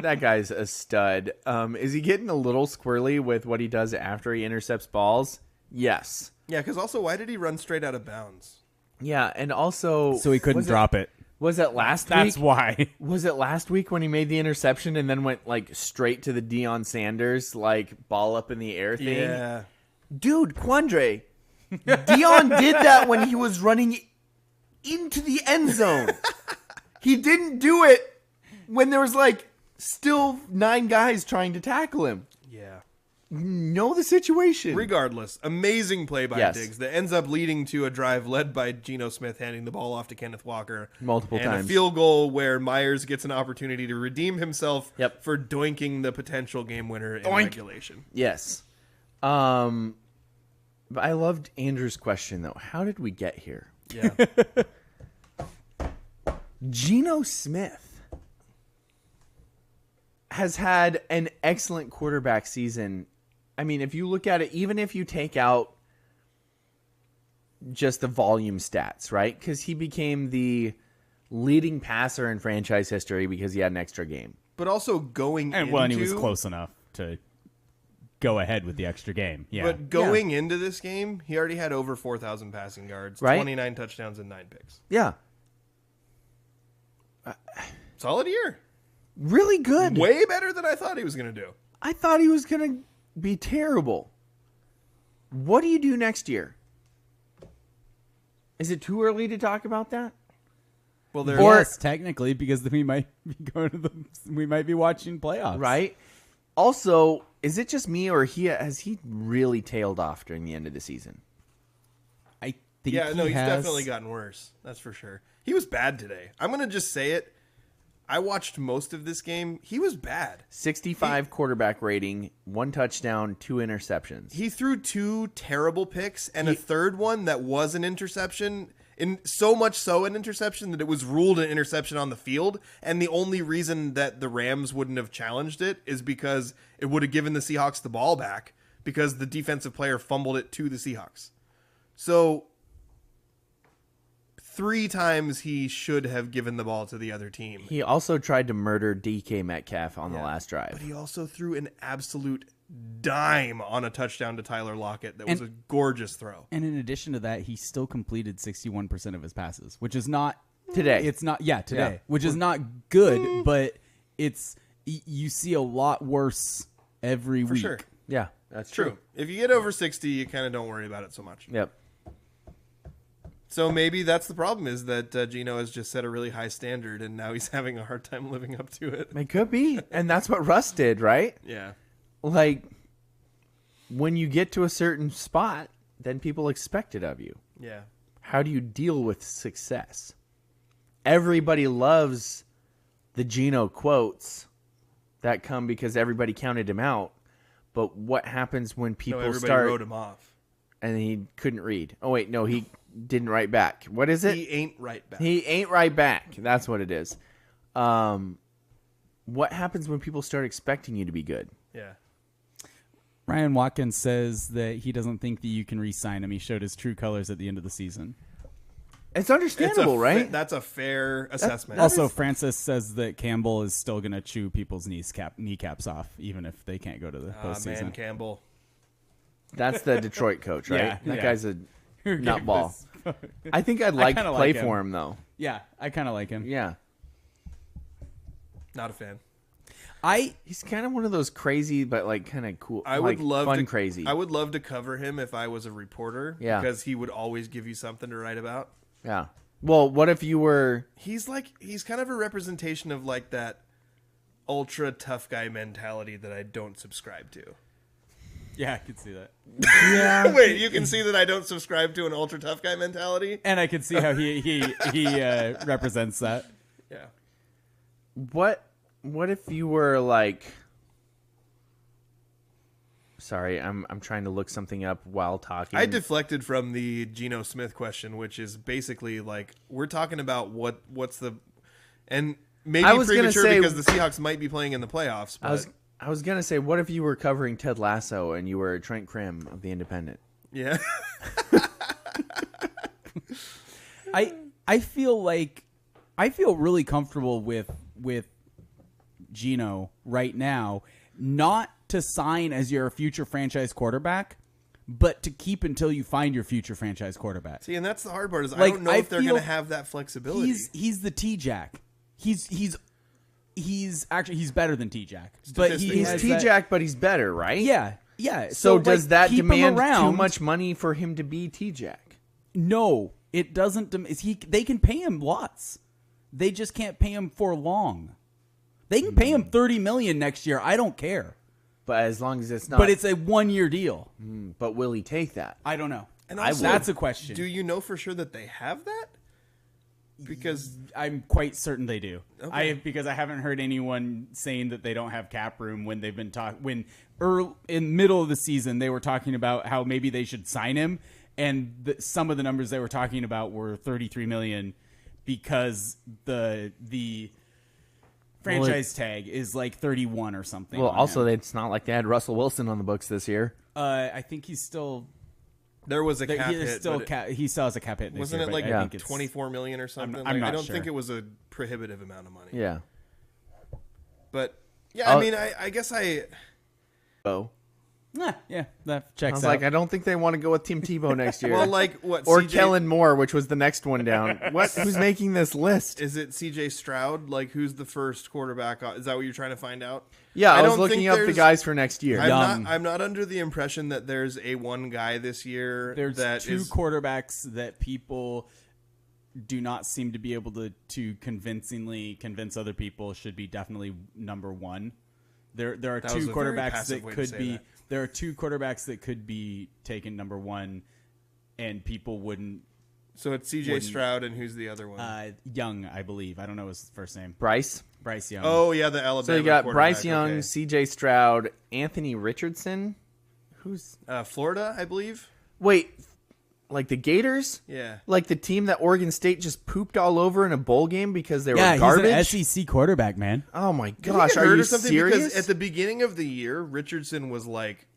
that guy's a stud. Is he getting a little squirrely with what he does after he intercepts balls? Yes. yeah, because also, why did he run straight out of bounds? Yeah, and also... So he couldn't drop it. Was it last week? That's why. Was it last week when he made the interception and then went like straight to the Deion Sanders like ball up in the air thing? Yeah. Dude, Quandre, Deion did that when he was running into the end zone. He didn't do it when there was like still 9 guys trying to tackle him. Yeah. Know the situation. Regardless, amazing play by Yes. Diggs that ends up leading to a drive led by Geno Smith handing the ball off to Kenneth Walker. Multiple and times. a field goal where Myers gets an opportunity to redeem himself Yep. for doinking the potential game winner in Doink. regulation. Yes. But I loved Andrew's question though. How did we get here? Yeah. Geno Smith has had an excellent quarterback season. I mean, if you look at it, even if you take out just the volume stats, right? Because he became the leading passer in franchise history because he had an extra game. But also going And into... well, and he was close enough to go ahead with the extra game. Yeah. But going into this game, he already had over 4,000 passing yards, Right. 29 touchdowns, and 9 picks. Yeah. Solid year. Really good. Way better than I thought he was going to do. I thought he was going to be terrible. What do you do next year? Is it too early to talk about that? Well, there yes, technically, because we might be going to we might be watching playoffs. Right? Also, is it just me or has he really tailed off during the end of the season? I think Yeah, no, he's has. definitely gotten worse. That's for sure. He was bad today. I'm going to just say it. I watched most of this game. He was bad. 65 quarterback rating, 1 touchdown, 2 interceptions. He threw 2 terrible picks and a third one that was an interception. In so much so an interception that it was ruled an interception on the field. And the only reason that the Rams wouldn't have challenged it is because it would have given the Seahawks the ball back because the defensive player fumbled it to the Seahawks. So 3 times he should have given the ball to the other team. He also tried to murder DK Metcalf on the last drive. But he also threw an absolute dime on a touchdown to Tyler Lockett. That was a gorgeous throw. And in addition to that, he still completed 61% of his passes, which is not Today. It's not today, Yeah. which is not good, but it's you see a lot worse every For week. sure. Yeah, that's True. If you get over 60, you kind of don't worry about it so much. Yep. So maybe that's the problem is that Geno has just set a really high standard and now he's having a hard time living up to it. It could be. And that's what Russ did, right? Yeah. Like, when you get to a certain spot, then people expect it of you. Yeah. How do you deal with success? Everybody loves the Geno quotes that come because everybody counted him out. But what happens when people everybody wrote him off. and he couldn't read? Oh, wait, no, he didn't write back. What is it? He ain't right back. He ain't right back. That's what it is. What happens when people start expecting you to be good? Yeah. Ryan Watkins says that he doesn't think that you can re-sign him. He showed his true colors at the end of the season. It's understandable, right? That's a fair assessment. Also, Francis says that Campbell is still going to chew people's kneecaps off, even if they can't go to the postseason. Man, Campbell. That's the Detroit coach, right? Yeah, That yeah. guy's a Your nut game ball. was- I think I'd like to kinda play like for him. him, though. Yeah, I kind of like him. Yeah. Not a fan. He's kind of one of those crazy, but like kind of cool. I would love fun to crazy. I would love to cover him if I was a reporter. Yeah. Because he would always give you something to write about. Yeah. Well, what if you were? He's kind of a representation of like that ultra tough guy mentality that I don't subscribe to. Yeah, I can see that. Yeah. Wait, you can see that I don't subscribe to an ultra tough guy mentality? And I can see how he represents that. Yeah. What if you were like? Sorry, I'm trying to look something up while talking. I deflected from the Geno Smith question, which is basically like we're talking about what's the and maybe I was gonna premature say- because the Seahawks might be playing in the playoffs. But I was gonna say, what if you were covering Ted Lasso and you were Trent Krim of the Independent? Yeah. I feel really comfortable with Geno right now, not to sign as your future franchise quarterback, but to keep until you find your future franchise quarterback. See, and that's the hard part is Like, I don't know if they're going to have that flexibility. He's the T-Jack. He's better than T-Jack. But Statistically. He's T-Jack, but he's better, right? Yeah. So does that keep him demand around. too much money for him to be T-Jack? No, it doesn't. They can pay him lots. They just can't pay him for long. They can pay him $30 million next year. I don't care. But as long as it's not. But it's a 1-year deal. But will he take that? I don't know. And also, That's a question. Do you know for sure that they have that? Because I'm quite certain they do. Okay. Because I haven't heard anyone saying that they don't have cap room when they've been in middle of the season they were talking about how maybe they should sign him, and some of the numbers they were talking about were $33 million because the franchise tag is like 31 or something. Well, on also, him. it's not like they had Russell Wilson on the books this year. I think he's still. there was a cap He hit. still but he still has a cap hit. This wasn't year, it but like I think it's 24 million or something? I'm not I don't sure. think it was a prohibitive amount of money. Yeah. But yeah, I mean, I guess Oh. Yeah, that I checks was out. like, I don't think they want to go with Tim Tebow next year. well, like what? or CJ Kellen Moore, which was the next one down. Who's making this list? Is it CJ Stroud? Like, who's the first quarterback? Is that what you're trying to find out? Yeah, I was don't looking think up the there's- guys for next year. I'm not under the impression that there's a one guy this year. There's that two is- quarterbacks that people do not seem to be able to convincingly convince other people should be definitely number one. There are That was two a very quarterbacks passive that way to could say be that. there are two quarterbacks that could be taken number one, and people wouldn't. So it's CJ Stroud, and who's the other one? Young, I believe. I don't know his first name. Bryce. Bryce Young. Oh yeah, the Alabama. So you got Bryce quarterback, Young, okay. C.J. Stroud, Anthony Richardson. Who's Florida, I believe. wait? Like the Gators? Yeah. Like the team that Oregon State just pooped all over in a bowl game because they yeah, were garbage. he's an SEC quarterback, man. Oh my Did he gosh, get are hurt you or something? serious? Because at the beginning of the year, Richardson was like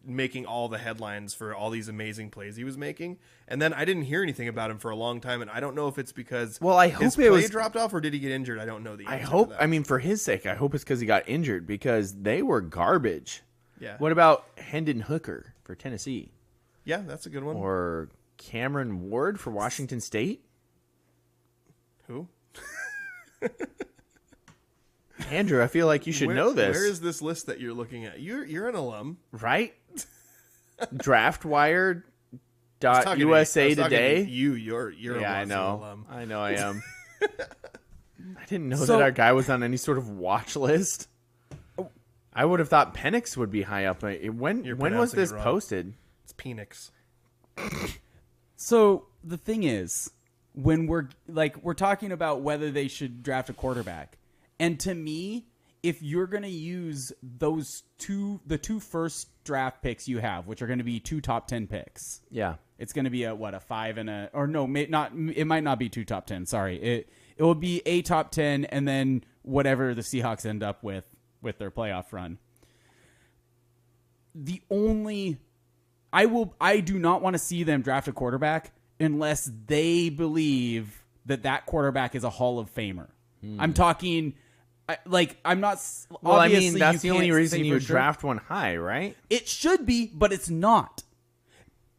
making all the headlines for all these amazing plays he was making, and then I didn't hear anything about him for a long time, and I don't know if it's because Well, I his hope it play was- dropped off or did he get injured? I don't know the I answer. hope. to that. I mean, for his sake, I hope it's because he got injured because they were garbage. yeah, What about Hendon Hooker for Tennessee yeah, that's a good one. or Cameron Ward for Washington State? Who? Andrew, I feel like you should know this, Where is this list that you're looking at? You're an alum. right? Draftwire. I was talking to USA I was talking to Today. You're Yeah, I an know. alum. I know I am. I didn't know So- that our guy was on any sort of watch list. I would have thought Penix would be high up. When You're was pronouncing this it wrong. posted? It's Penix. So the thing is, when we're talking about whether they should draft a quarterback, and to me, if you're going to use the two first draft picks you have, which are going to be 2 top 10 picks, Yeah. it's going to be a 5 and a, or no, it might not be 2 top 10. Sorry, it will be a top 10 and then whatever the Seahawks end up with their playoff run. I do not want to see them draft a quarterback unless they believe that quarterback is a Hall of Famer. I'm talking, I'm not. Well, I obviously mean, that's you the only can't reason say you for would sure. draft one high, right? It should be, but it's not.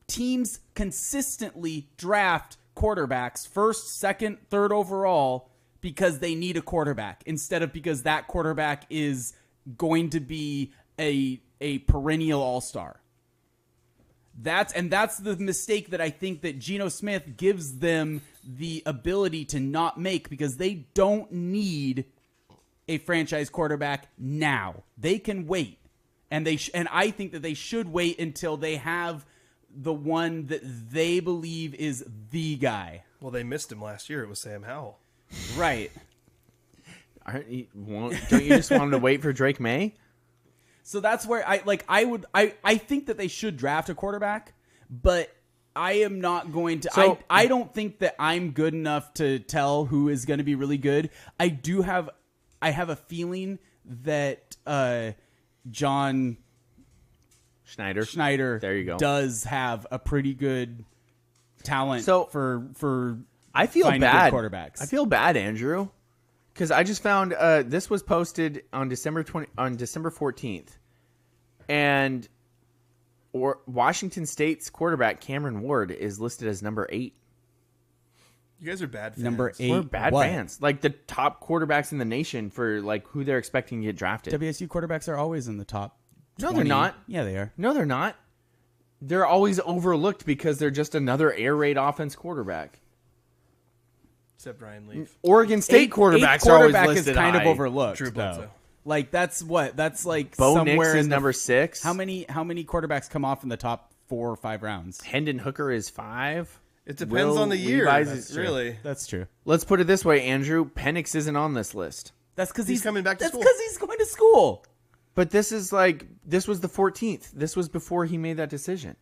Teams consistently draft quarterbacks first, second, third overall because they need a quarterback instead of because that quarterback is going to be a perennial all-star. That's the mistake that I think that Geno Smith gives them the ability to not make because they don't need a franchise quarterback now. They can wait. And I think that they should wait until they have the one that they believe is the guy. Well, they missed him last year. It was Sam Howell. Right. Don't you just want him to wait for Drake May? So that's where I think that they should draft a quarterback, but I am not going to. So- I don't think that I'm good enough to tell who is going to be really good. I have a feeling that John Schneider. There you go. Does have a pretty good talent for I feel finding bad. good quarterbacks. I feel bad, Andrew, because I just found this was posted on December 14th, and Washington State's quarterback Cameron Ward is listed as number 8. You guys are bad fans. Number 8. We're bad fans. Like the top quarterbacks in the nation for like who they're expecting to get drafted. WSU quarterbacks are always in the top 20. No, they're not. Yeah, they are. No, they're not. They're always overlooked because they're just another air raid offense quarterback. Except Ryan Leaf. Oregon State quarterbacks are always listed is kind high. of overlooked. Drew Bledsoe. Like that's like Bo somewhere Nix is in the, number 6. How many quarterbacks come off in the top 4 or 5 rounds? Hendon Hooker is 5. It depends on the year. Really. That's true. Let's put it this way, Andrew. Penix isn't on this list. That's because He's coming back to school. That's because he's going to school. But this was the 14th. This was before he made that decision.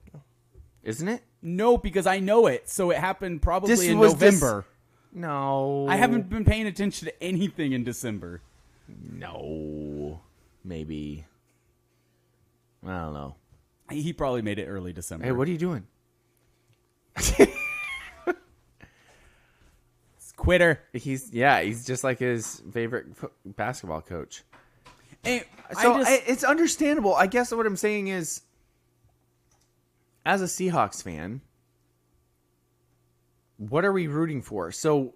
Isn't it? No, because I know it. So it happened probably This in was November. No. I haven't been paying attention to anything in December. No. Maybe. I don't know. He probably made it early December. Hey, what are you doing? Quitter. He's just like his favorite basketball coach. Hey, So it's understandable. I guess what I'm saying is, as a Seahawks fan, what are we rooting for? So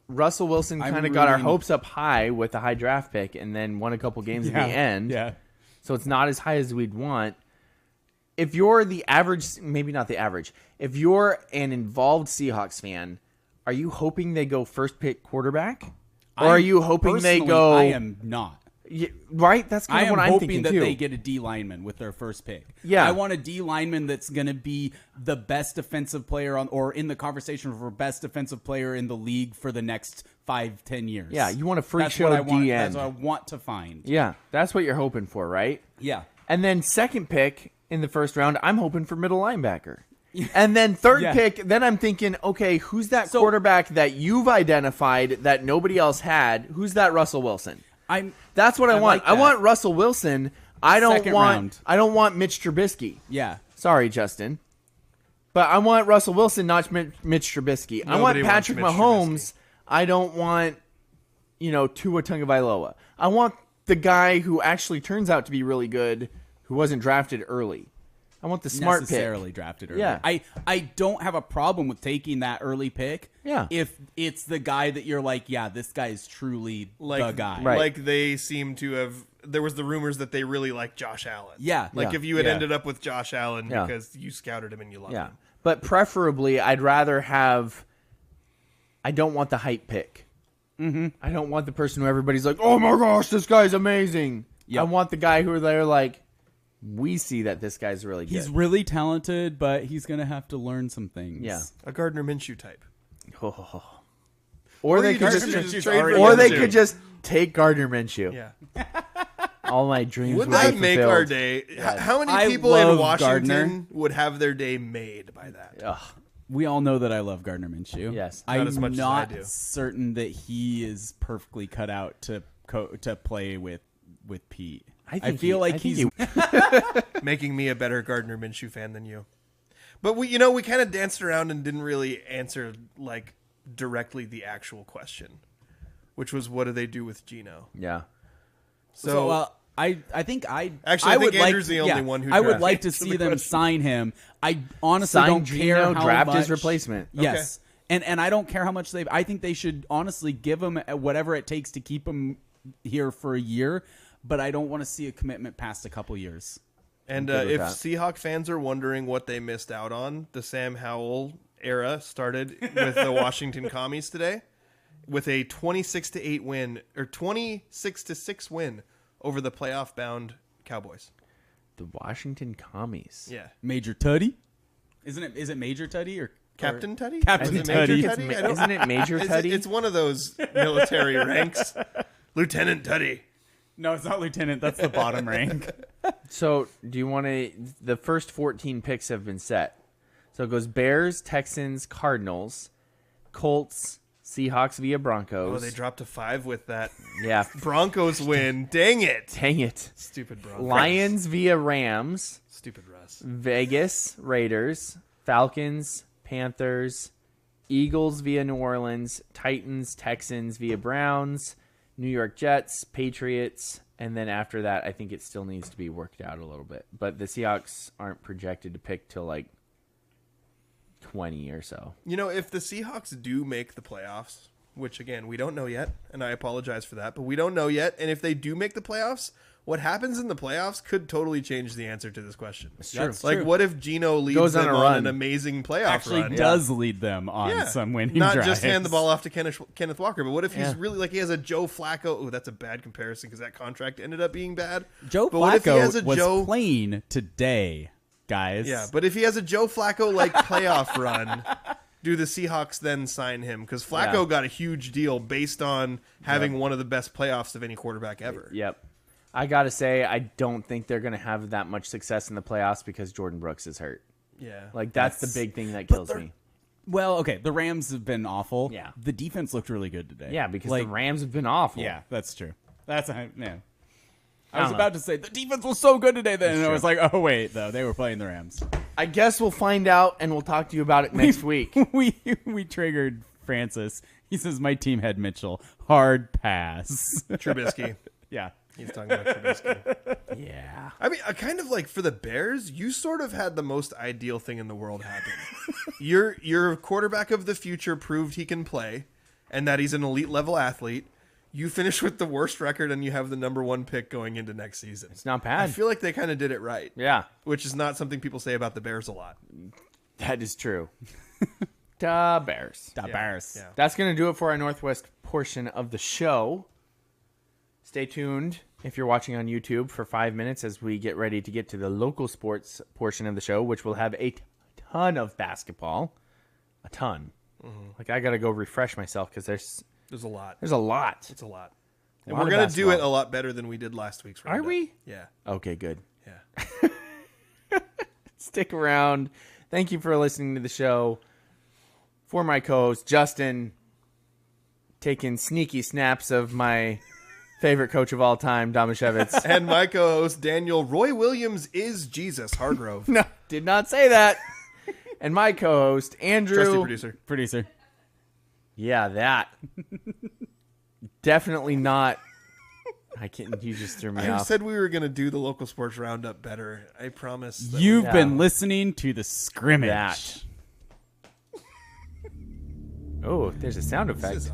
Russell Wilson kind of got our hopes up high with a high draft pick and then won a couple games at the end. Yeah. So it's not as high as we'd want. If you're the average, maybe not the average, if you're an involved Seahawks fan, are you hoping they go first pick quarterback? Or are you hoping they go... I am not. Yeah, right? That's kind of what I'm thinking, that too. they get a D lineman with their first pick. Yeah. I want a D lineman that's going to be the best defensive player or in the conversation for best defensive player in the league for the next 5-10 years. Yeah, you want a freak That's show what I want, D That's end. what I want to find. Yeah, that's what you're hoping for, right? Yeah. And then second pick in the first round, I'm hoping for middle linebacker. And then third pick, then I'm thinking, okay, who's that quarterback that you've identified that nobody else had? Who's that Russell Wilson? That's what I want. like I that. want Russell Wilson. I don't Second want round. I don't want Mitch Trubisky. Yeah. Sorry, Justin. But I want Russell Wilson, not Mitch Trubisky. I want Nobody Patrick wants Mitch Mahomes. Trubisky. I don't want, Tua Tagovailoa. I want the guy who actually turns out to be really good, who wasn't drafted early. I want the smart necessarily pick. drafted early. Yeah. I don't have a problem with taking that early pick. Yeah. If it's the guy that you're like, yeah, this guy is truly the guy. Right. Like they seem to have. There was the rumors that they really like Josh Allen. Yeah. Like Yeah. if you had Yeah. ended up with Josh Allen Yeah. because you scouted him and you loved Yeah. him. But preferably, I'd rather have. I don't want the hype pick. Mm-hmm. I don't want the person who everybody's like, oh my gosh, this guy's amazing. Yep. I want the guy who they're like, we see that this guy's really good. He's really talented, but he's going to have to learn some things. Yeah. A Gardner Minshew type. Or they you could just- just, just trade for or they Minshew. could just take Gardner Minshew. Yeah. All my dreams Wouldn't would that be make fulfilled. our day? How many I people in love Washington Gardner. would have their day made by that? Ugh. We all know that I love Gardner Minshew. Yes. Not I'm as much as I not do. certain that he is perfectly cut out to play with Pete. I feel like he's Making me a better Gardner Minshew fan than you. But we kind of danced around and didn't really answer like directly the actual question, which was what do they do with Geno? Yeah. So, I think Actually, I I think would Andrew's like, the only one who I would drafted like to for see the them question. sign him. I honestly Sign don't care Geno, how draft much his replacement. Yes. And I don't care how much I think they should honestly give him whatever it takes to keep him here for a year, but I don't want to see a commitment past a couple years. and good with if that. Seahawk fans are wondering what they missed out on, the Sam Howell era started with the Washington Commies today, with a 26-8 win or 26-6 win over the playoff-bound Cowboys. The Washington Commies. Yeah, Major Tuddy? Is it Major Tuddy or Captain Tuddy. Captain Is it Tuddy. Major It's Tuddy? I don't- isn't it Major Tuddy? It's one of those military ranks. Lieutenant Tuddy. No, it's not Lieutenant. That's the bottom rank. So, do you want to? The first 14 picks have been set. So it goes Bears, Texans, Cardinals, Colts, Seahawks via Oh, Broncos. they dropped to 5 with that. Yeah. Broncos win. Dang it. Dang it. Stupid Broncos. Lions via Rams. Stupid Russ. Vegas Raiders. Falcons, Panthers. Eagles via New Orleans. Titans, Texans via Browns. New York Jets, Patriots. And then after that, I think it still needs to be worked out a little bit. But the Seahawks aren't projected to pick till like 20 or so. You know, if the Seahawks do make the playoffs, which again, we don't know yet, and I apologize for that, but we don't know yet. And if they do make the playoffs, what happens in the playoffs could totally change the answer to this question. That's Like, what if Geno leads Goes on them a on run. an amazing playoff Actually run? does lead them on Yeah. some winning Not drives. just hand the ball off to Kenneth Walker, but what if he's Yeah. really like he has a Joe Flacco? Oh, that's a bad comparison because that contract ended up being bad. Joe but what if he has a Flacco was Joe? playing today, guys. Yeah, but if he has a Joe Flacco like playoff run, do the Seahawks then sign him? Because Flacco Yeah. got a huge deal based on having one of the best playoffs of any quarterback ever. Yep. I got to say, I don't think they're going to have that much success in the playoffs because Jordan Brooks is hurt. Yeah, Like, that's the big thing that kills me. Well, okay, the Rams have been awful. Yeah. The defense looked really good today. Yeah, because Like, the Rams have been awful. Yeah, that's true. That's yeah. I I was don't about to say the defense was so good today, then and I was like, oh wait, though they were playing the Rams. I guess we'll find out, and we'll talk to you about it next week. we triggered Francis. He says my team had Mitchell. Hard pass. Trubisky. Yeah. He's talking about Trubisky. Yeah. I mean, kind of like for the Bears, you sort of had the most ideal thing in the world happen. Your quarterback of the future proved he can play, and that he's an elite level athlete. You finish with the worst record, and you have the number 1 pick going into next season. It's not I bad. feel like they kind of did it right. Yeah, Which is not something people say about the Bears a lot. that is true. Da Bears. The Bears. Yeah. That's going to do it for our Northwest portion of the show. Stay tuned if you're watching on YouTube for 5 minutes as we get ready to get to the local sports portion of the show, which will have a ton of basketball. A ton. Like, I got to go refresh myself because there's There's a lot. a lot. It's a lot. A And lot we're of going to do it basketball. a lot better than we did last week's roundup. we? Yeah. Okay, good. Yeah. Stick around. Thank you for listening to the show. For my co-host, Justin, taking sneaky snaps of my favorite coach of all time, Damashevitz. And my co-host, Daniel, Roy Williams is Jesus Hargrove. No, did not say that. And my co-host, Andrew. Trusty producer. Producer. Yeah, that. Definitely not. I can't. You just threw me I off. said we were going to do the local sports roundup better. I promise. that You've Yeah. been listening to the scrimmage. That. Oh, there's a sound This effect. is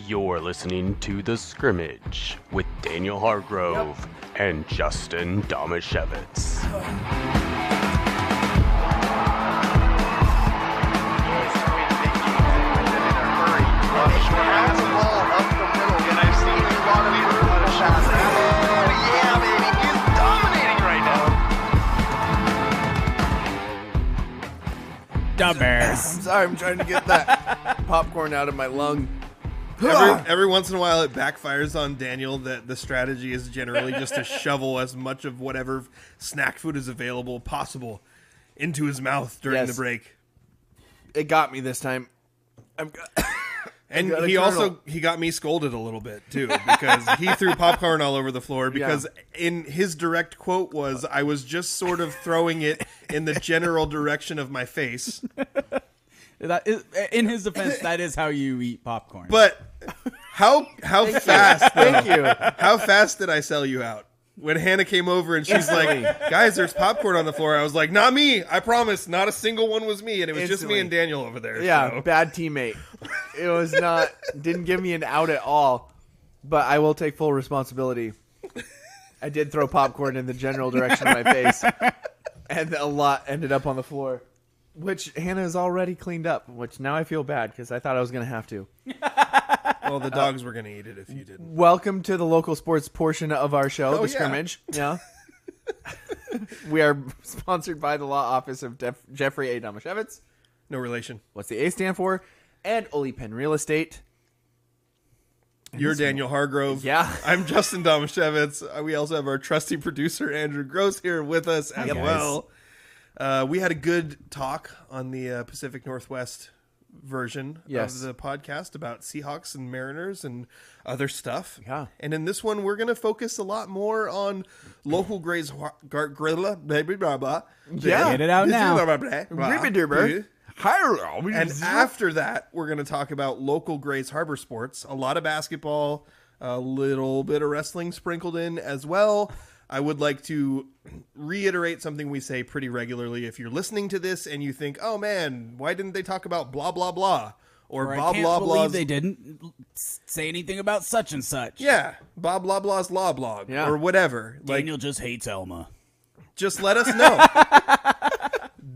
You're listening to The Scrimmage with Daniel Hargrove and Justin Domashevitz. The Bears. I'm sorry, I'm trying to get that popcorn out of my lung. Every once in a while, it backfires on Daniel that the strategy is generally just to shovel as much of whatever snack food is available possible into his mouth during the break. It got me this time. And he got me scolded a little bit too, because he threw popcorn all over the floor because in his direct quote was, "I was just sort of throwing it in the general direction of my face." That is, in his defense, that is how you eat popcorn. But how fast? Thank you. How fast did I sell you out? When Hannah came over and she's like, "Guys, there's popcorn on the floor," I was like, "Not me. I promise. Not a single one was me." And it was just me and Daniel over there. Yeah, so. bad teammate. It was not, didn't give me an out at all. But I will take full responsibility. I did throw popcorn in the general direction of my face. And a lot ended up on the floor. Which Hannah has already cleaned up, which now I feel bad because I thought I was going to have to. Well, the dogs were going to eat it if you didn't. Welcome to the local sports portion of our show, The Scrimmage. Yeah. We are sponsored by the law office of Jeffrey A. Domashevitz. No relation. What's the A stand for? And Oli Penn Real Estate. You're Daniel Hargrove. Yeah. I'm Justin Domashevitz. We also have our trusty producer, Andrew Gross, here with us as well. We had a good talk on the Pacific Northwest version of the podcast about Seahawks and Mariners and other stuff. Yeah. And in this one, we're going to focus a lot more on local Grays. Yeah. Get it out now. And after that, we're going to talk about local Grays Harbor sports. A lot of basketball, a little bit of wrestling sprinkled in as well. I would like to reiterate something we say pretty regularly. If you're listening to this and you think, "Oh man, why didn't they talk about blah blah blah?" or blah I can't blah believe blah, they didn't say anything about such and such. yeah, blah blah blah's law blog or whatever. Daniel just hates Elma. Just let us know.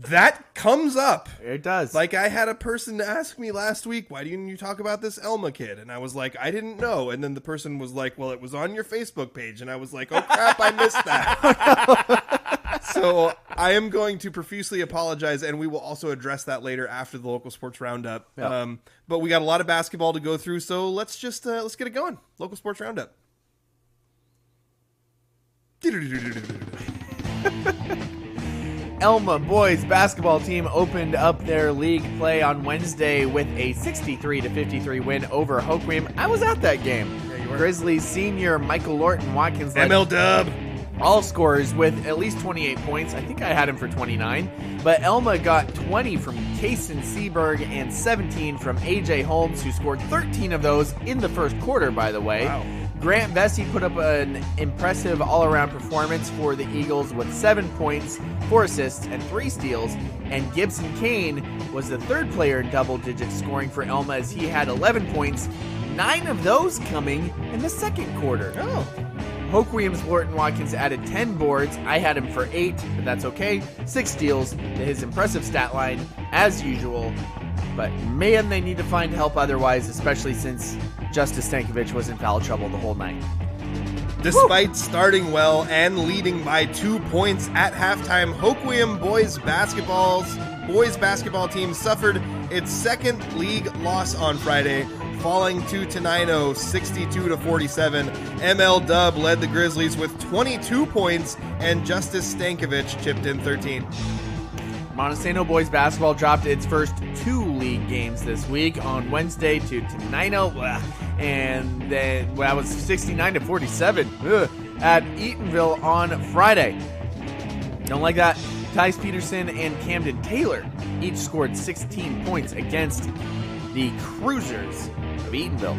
That comes up. It does. Like, I had a person ask me last week, "Why didn't you talk about this Elma kid?" And I was like, "I didn't know." And then the person was like, "Well, it was on your Facebook page." And I was like, "Oh crap, I missed that." So I am going to profusely apologize, and we will also address that later after the local sports roundup. Yep. But we got a lot of basketball to go through, so let's just let's get it going. Local sports roundup. Elma boys basketball team opened up their league play on Wednesday with a 63-53 win over Hoquiam. I was at that game. Yeah, you were. Grizzlies senior Michael Lorton Watkins led ML Dub. all scorers with at least 28 points. I think I had him for 29. But Elma got 20 from Kaysen Seaberg and 17 from AJ Holmes, who scored 13 of those in the first quarter, by the way. Wow. Grant Vesey put up an impressive all-around performance for the Eagles with 7 points, 4 assists, and 3 steals. And Gibson Kane was the third player in double-digit scoring for Elma as he had 11 points, 9 of those coming in the second quarter. Oh. Hoquiam's Lorton Watkins added 10 boards. I had him for 8, but that's okay. 6 steals to his impressive stat line, as usual. But man, they need to find help otherwise, especially since Justice Stankovic was in foul trouble the whole night. Despite starting well and leading by 2 points at halftime, Hoquiam boys basketball team suffered its second league loss on Friday, falling to Tenino 62-47. ML Dub led the Grizzlies with 22 points, and Justice Stankovic chipped in 13. Montesano boys basketball dropped its first 2 league games this week on Wednesday to Tenino, and then that was 69-47 at Eatonville on Friday. Don't like that. Tice Peterson and Camden Taylor each scored 16 points against the Cruisers of Eatonville.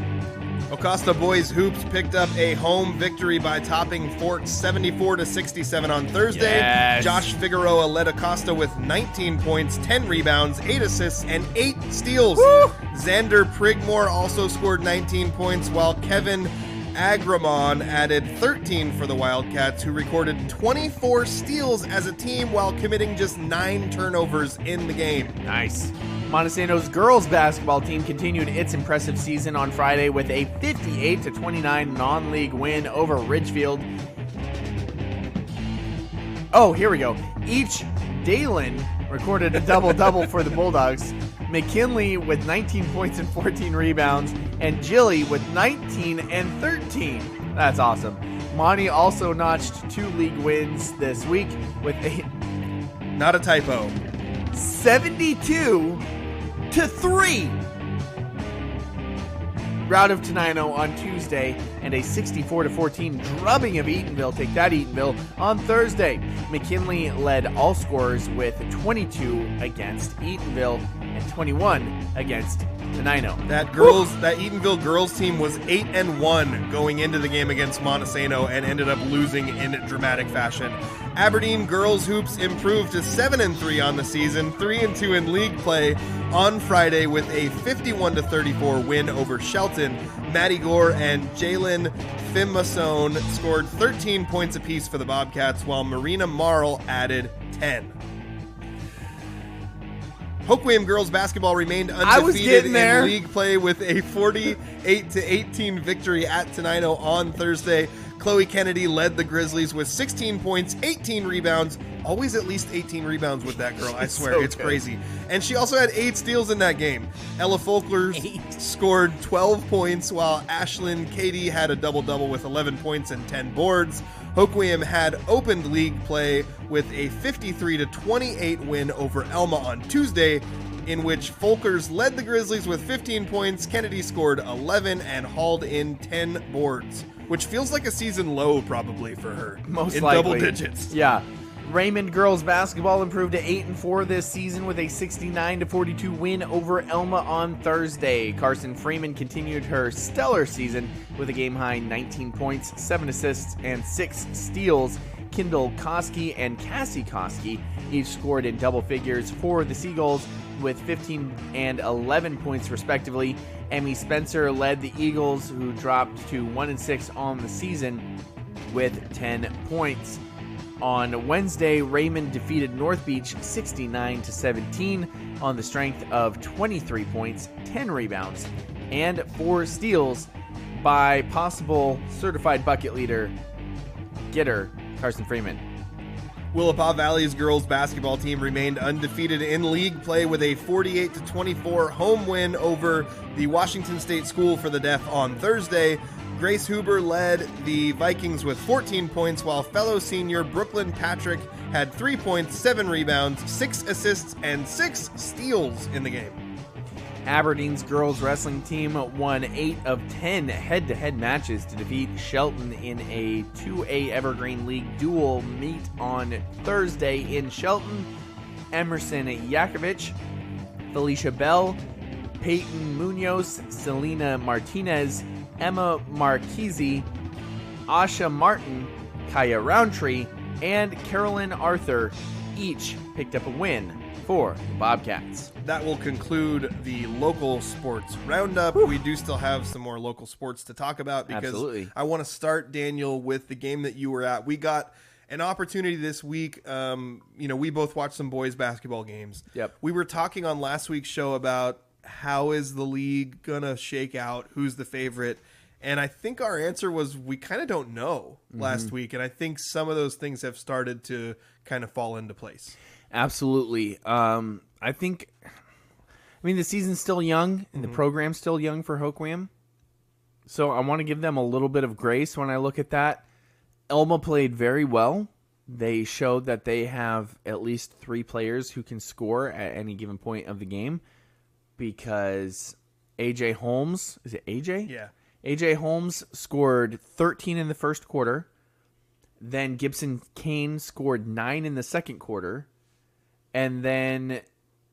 Acosta boys hoops picked up a home victory by topping Fort 74-67 on Thursday. Yes. Josh Figueroa led Acosta with 19 points, 10 rebounds, 8 assists, and 8 steals. Woo! Xander Prigmore also scored 19 points, while Kevin Agramon added 13 for the Wildcats, who recorded 24 steals as a team while committing just 9 turnovers in the game. Nice. Montesano's girls basketball team continued its impressive season on Friday with a 58-29 non-league win over Ridgefield. Oh, here we go. Each Dalen recorded a double-double for the Bulldogs. McKinley with 19 points and 14 rebounds, and Jilly with 19 and 13. That's awesome. Monte also notched 2 league wins this week with a Not a typo. 72-3 rout of Tenino on Tuesday, and a 64-14 drubbing of Eatonville. Take that, Eatonville, on Thursday. McKinley led all scorers with 22 against Eatonville and 21 against Tenino. That Eatonville girls team was 8-1 going into the game against Montesano and ended up losing in dramatic fashion. Aberdeen girls hoops improved to 7-3 on the season, 3-2 in league play on Friday with a 51-34 win over Shelton. Maddie Gore and Jalen Fimasone scored 13 points apiece for the Bobcats, while Marina Marl added 10. Hoquiam girls basketball remained undefeated in league play with a 48-18 victory at Tenino on Thursday. Chloe Kennedy led the Grizzlies with 16 points, 18 rebounds. Always at least 18 rebounds with that girl, I swear. So it's good. Crazy. And she also had 8 steals in that game. Ella Folkler scored 12 points, while Ashlyn Katie had a double-double with 11 points and 10 boards. Hoquiam had opened league play with a 53-28 win over Elma on Tuesday, in which Folkers led the Grizzlies with 15 points. Kennedy scored 11 and hauled in 10 boards, which feels like a season low probably for her. Most in likely. Double digits. Yeah. Raymond girls basketball improved to 8-4 this season with a 69-42 win over Elma on Thursday. Carson Freeman continued her stellar season with a game-high 19 points, 7 assists, and 6 steals. Kendall Koski and Cassie Koski each scored in double figures for the Seagulls with 15 and 11 points respectively. Emmy Spencer led the Eagles, who dropped to 1-6 on the season with 10 points. On Wednesday, Raymond defeated North Beach 69-17 on the strength of 23 points, 10 rebounds, and 4 steals by possible certified bucket leader getter Carson Freeman. Willapa Valley's girls basketball team remained undefeated in league play with a 48-24 home win over the Washington State School for the Deaf on Thursday. Grace Huber led the Vikings with 14 points, while fellow senior Brooklyn Patrick had 3 points, 7 rebounds, 6 assists, and 6 steals in the game. Aberdeen's girls wrestling team won 8 of 10 head-to-head matches to defeat Shelton in a 2A Evergreen League dual meet on Thursday in Shelton. Emerson Yakovich, Felicia Bell, Peyton Munoz, Selena Martinez, Emma Marchese, Asha Martin, Kaya Roundtree, and Carolyn Arthur each picked up a win for the Bobcats. That will conclude the local sports roundup. We do still have some more local sports to talk about because Absolutely. I want to start, Daniel, with the game that you were at. We got an opportunity this week. We both watched some boys basketball games. Yep. We were talking on last week's show about how is the league going to shake out, who's the favorite. And I think our answer was we kind of don't know last week. And I think some of those things have started to kind of fall into place. Absolutely. The season's still young and the program's still young for Hoquiam. So I want to give them a little bit of grace when I look at that. Elma played very well. They showed that they have at least 3 players who can score at any given point of the game because AJ Holmes, is it AJ? Yeah. AJ Holmes scored 13 in the first quarter. Then Gibson Kane scored 9 in the second quarter. And then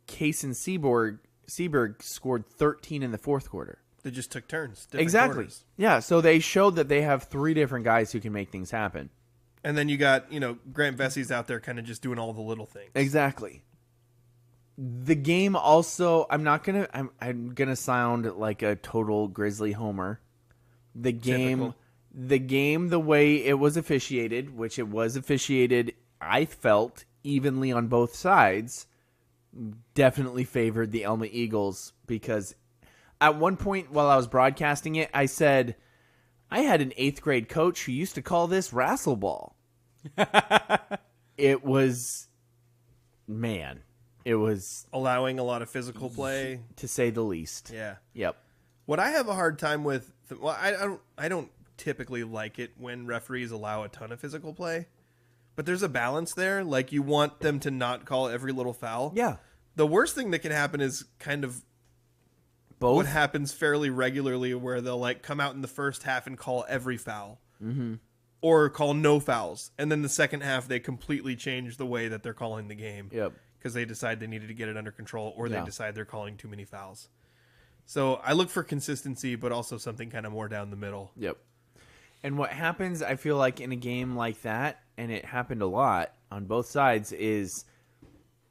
Kaysen Seaberg scored 13 in the fourth quarter. They just took turns. Exactly. Quarters. Yeah, so they showed that they have 3 different guys who can make things happen. And then you got, Grant Vessey's out there kind of just doing all the little things. Exactly. The game also, I'm gonna sound like a total Grizzly homer. The game, the way it was officiated, which it was officiated, I felt evenly on both sides, definitely favored the Elma Eagles because at one point while I was broadcasting it, I said, I had an 8th grade coach who used to call this wrestle ball. It was allowing a lot of physical play, to say the least. Yeah. Yep. What I have a hard time with, I don't typically like it when referees allow a ton of physical play, but there's a balance there. Like you want them to not call every little foul. Yeah. The worst thing that can happen is kind of Both. what happens fairly regularly where they'll like come out in the first half and call every foul. Mm-hmm. Or call no fouls. And then the second half, they completely change the way that they're calling the game. Yep. Because they decide they needed to get it under control or they Yeah. decide they're calling too many fouls. So I look for consistency, but also something kind of more down the middle. Yep. And what happens, I feel like, in a game like that, and it happened a lot on both sides, is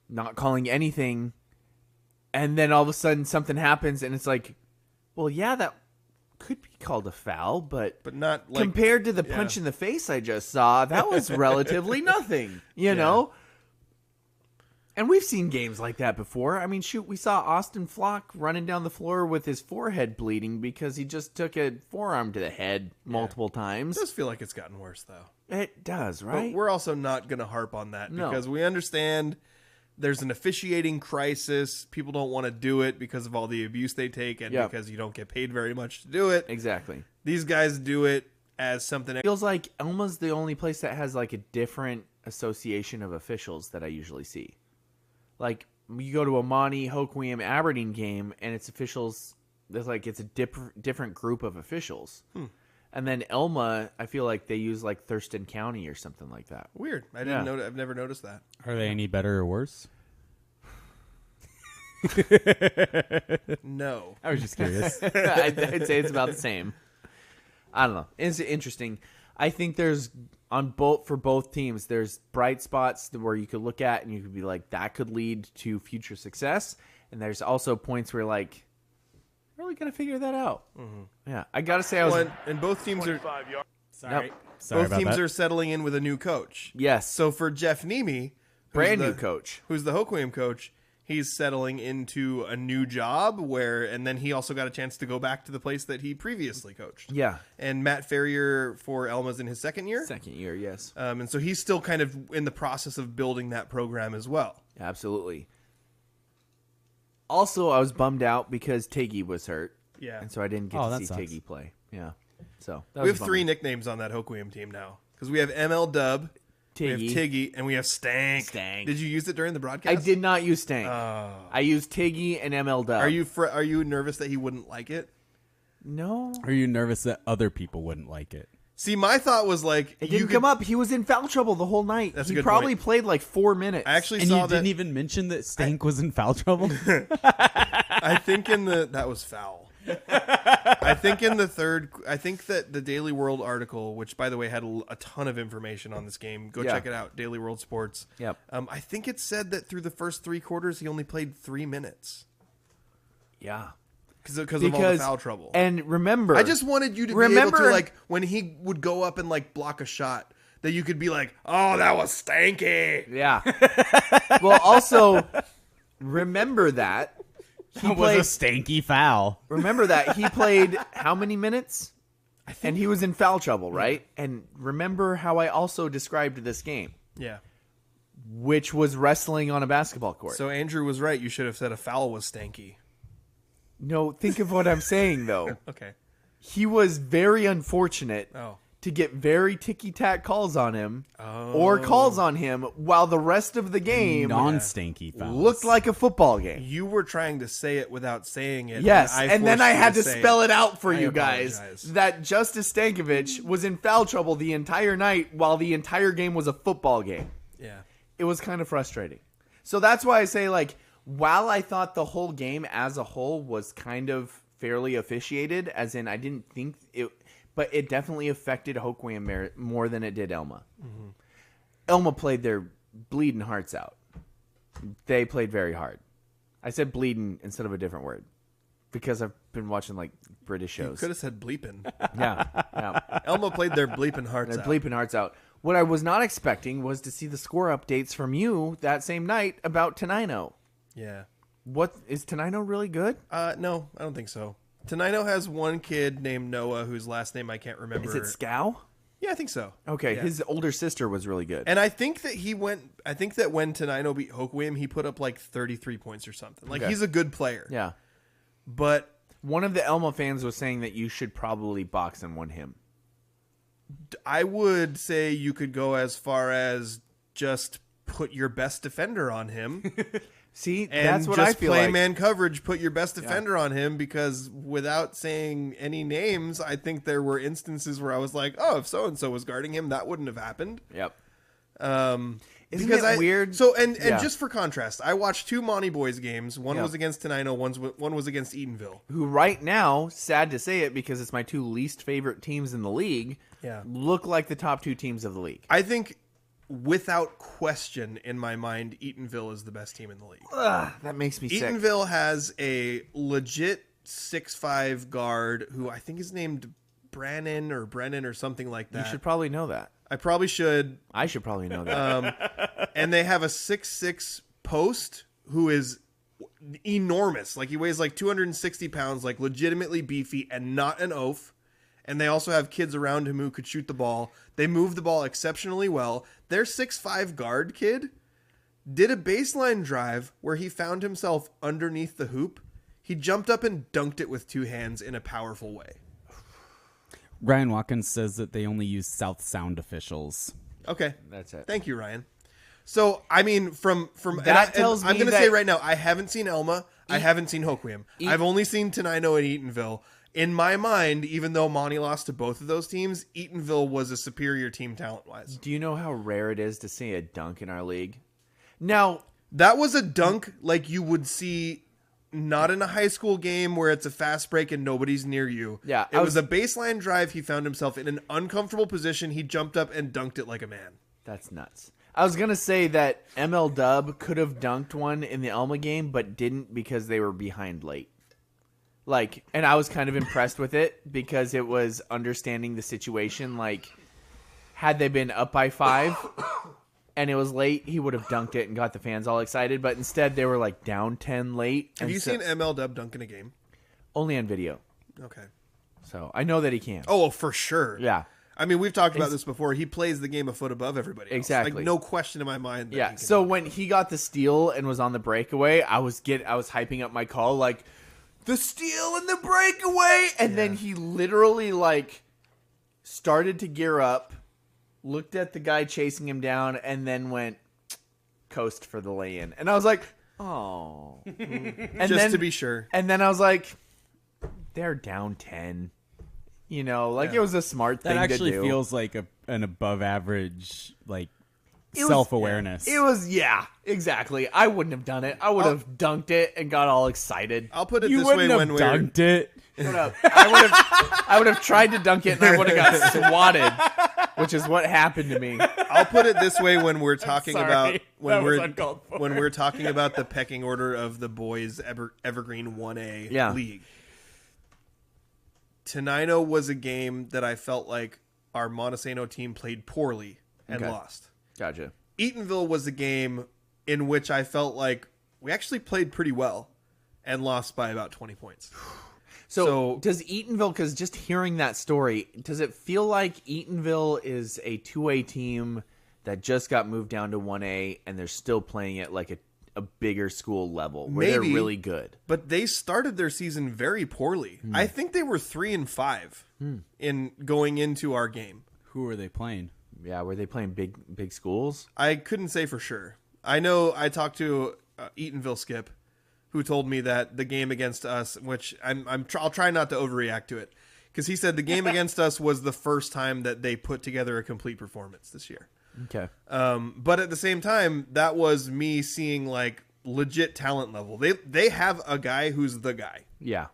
not calling anything, and then all of a sudden something happens, and it's like, well, yeah, that could be called a foul, but not like, compared to the punch in the face I just saw, that was relatively nothing, you know? And we've seen games like that before. I mean, shoot, we saw Austin Flock running down the floor with his forehead bleeding because he just took a forearm to the head multiple times. It does feel like it's gotten worse, though. It does, right? But we're also not going to harp on that because we understand there's an officiating crisis. People don't want to do it because of all the abuse they take and because you don't get paid very much to do it. Exactly. These guys do it as something. It feels like Elma's the only place that has like a different association of officials that I usually see. Like, you go to a Monte, Hoquiam, Aberdeen game, and it's officials, it's a different group of officials. And then Elma, I feel like they use, like, Thurston County or something like that. Weird. I didn't know. I've never noticed that. Are they any better or worse? No. I was just curious. I'd say it's about the same. I don't know. It's interesting. I think there's for both teams, there's bright spots where you could look at and you could be like, that could lead to future success. And there's also points where like, really gonna figure that out. Mm-hmm. Yeah, I gotta say, and both teams are Sorry both about teams that. are settling in with a new coach. Yes. So for Jeff Nemi, brand new coach, who's the Hoquiam coach, he's settling into a new job and then he also got a chance to go back to the place that he previously coached. Yeah. And Matt Ferrier for Elma's in his second year. Second year, yes. And so he's still kind of in the process of building that program as well. Absolutely. Also, I was bummed out because Tiggy was hurt. Yeah. And so I didn't get to see sucks. Tiggy play. Yeah. So that we was have a 3 bummer. nicknames on that Hoquiam team now because we have ML Dub, we have Tiggy, and we have Stank. Stank. Did you use it during the broadcast? I did not use Stank. I used Tiggy and ML Dub. Are you nervous that he wouldn't like it? No. Are you nervous that other people wouldn't like it? See, my thought was like It didn't come up. He was in foul trouble the whole night. That's a he good probably point. played like 4 minutes. I actually And saw you that. didn't even mention that Stank was in foul trouble? I think that was foul. I think that the Daily World article, which by the way had a ton of information on this game, go check it out. Daily World Sports. Yep. I think it said that through the first 3 quarters he only played 3 minutes. Yeah. Because of all the foul trouble. And remember, I just wanted you to be able to, like, when he would go up and like block a shot, that you could be like, "Oh, that was stanky." Yeah. Well, also remember that he It was a stanky foul. Remember that he played how many minutes? And he was in foul trouble, right? And remember how I also described this game, Yeah. which was wrestling on a basketball court. So Andrew was right. You should have said a foul was stanky. No, think of what I'm saying, though. Okay. He was very unfortunate Oh. to get very ticky-tack calls on him or calls on him while the rest of the game Non-stanky fouls. looked like a football game. You were trying to say it without saying it. Yes, and then I had to spell it out for I you guys apologize. that Justice Stankovic was in foul trouble the entire night while the entire game was a football game. Yeah. It was kind of frustrating. So that's why I say, like, while I thought the whole game as a whole was kind of fairly officiated, as in I didn't think it, but it definitely affected Hoquiam more than it did Elma. Mm-hmm. Elma played their bleeding hearts out. They played very hard. I said bleeding instead of a different word because I've been watching like British shows. Could have said bleeping. Yeah. Elma played their bleeping hearts They're out. bleeping hearts out. What I was not expecting was to see the score updates from you that same night about Tenino. Yeah. What is Tenino really good? No, I don't think so. Tenino has one kid named Noah whose last name I can't remember. Is it Scow? Yeah, I think so. Okay, Yeah. his older sister was really good. And I think that when Tenino beat Hoquiam, he put up like 33 points or something. Like, Okay. he's a good player. Yeah. But One of the Elma fans was saying that you should probably box and win him. I would say you could go as far as just put your best defender on him. See, And that's what just I feel play like. man coverage, put your best defender on him, because without saying any names, I think there were instances where I was like, oh, if so-and-so was guarding him, that wouldn't have happened. Yep. Isn't it weird? So, and Yeah. just for contrast, I watched 2 Monte Boys games. One Yep. was against Tenino, one was against Eatonville. Who right now, sad to say it because it's my 2 least favorite teams in the league, Yeah. look like the top 2 teams of the league. I think, without question, in my mind, Eatonville is the best team in the league. Ugh, that makes me sick. Eatonville has a legit 6'5" guard who I think is named Brennan or something like You that. should probably know that. I probably should. I should probably know that. And they have a 6'6" post who is enormous. Like, he weighs like 260 pounds, like legitimately beefy and not an oaf. And they also have kids around him who could shoot the ball. They move the ball exceptionally well. Their 6'5" guard kid did a baseline drive where he found himself underneath the hoop. He jumped up and dunked it with 2 hands in a powerful way. Ryan Watkins says that they only use South Sound officials. Okay. That's it. Thank you, Ryan. So, I mean, from That tells I'm me going to that- say right now, I haven't seen Elma. I haven't seen Hoquiam. I've only seen Tenino and Eatonville. In my mind, even though Monte lost to both of those teams, Eatonville was a superior team talent-wise. Do you know how rare it is to see a dunk in our league? Now, That was a dunk like you would see not in a high school game where it's a fast break and nobody's near you. Yeah, It was a baseline drive. He found himself in an uncomfortable position. He jumped up and dunked it like a man. that's nuts. I was going to say that ML Dub could have dunked one in the Elma game, but didn't because they were behind late. Like, and I was kind of impressed with it because it was understanding the situation. Like, had they been up by 5 and it was late, he would have dunked it and got the fans all excited. But instead, they were like down 10 late. Have you seen ML Dub dunk in a game? Only on video. Okay. So I know that he can. Oh, for sure. Yeah. I mean, we've talked about this before. He plays the game a foot above everybody else. Exactly. Like, no question in my mind. That Yeah. he can So dunk. when he got the steal and was on the breakaway, I was hyping up my call like, the steal and the breakaway, and then he literally like started to gear up, looked at the guy chasing him down, and then went coast for the lay-in. And I was like, oh. And just then, to be sure. And then I was like, they're down 10. You know, like it was a smart That thing actually to do. feels like an above average, like, self-awareness. It was, yeah, exactly. I wouldn't have done it. I would have dunked it and got all excited. I'll put it You this way: wouldn't when have we're dunked it. I would have tried to dunk it and I would have got swatted, which is what happened to me. I'll put it this way: when we're talking sorry. about That was uncalled for. when we're talking about the pecking order of the boys Evergreen 1A league, Tenino was a game that I felt like our Montesano team played poorly and lost. Gotcha. Eatonville was a game in which I felt like we actually played pretty well and lost by about 20 points. So does Eatonville, because just hearing that story, does it feel like Eatonville is a 2A team that just got moved down to 1A and they're still playing at like a bigger school level where they're really good? But they started their season very poorly. I think they were 3-5 in going into our game. Who are they playing? Yeah, were they playing big schools? I couldn't say for sure. I know I talked to Eatonville Skip, who told me that the game against us, which I'll try not to overreact to it, because he said the game against us was the first time that they put together a complete performance this year. Okay. But at the same time, that was me seeing like legit talent level. They have a guy who's the guy. Yeah.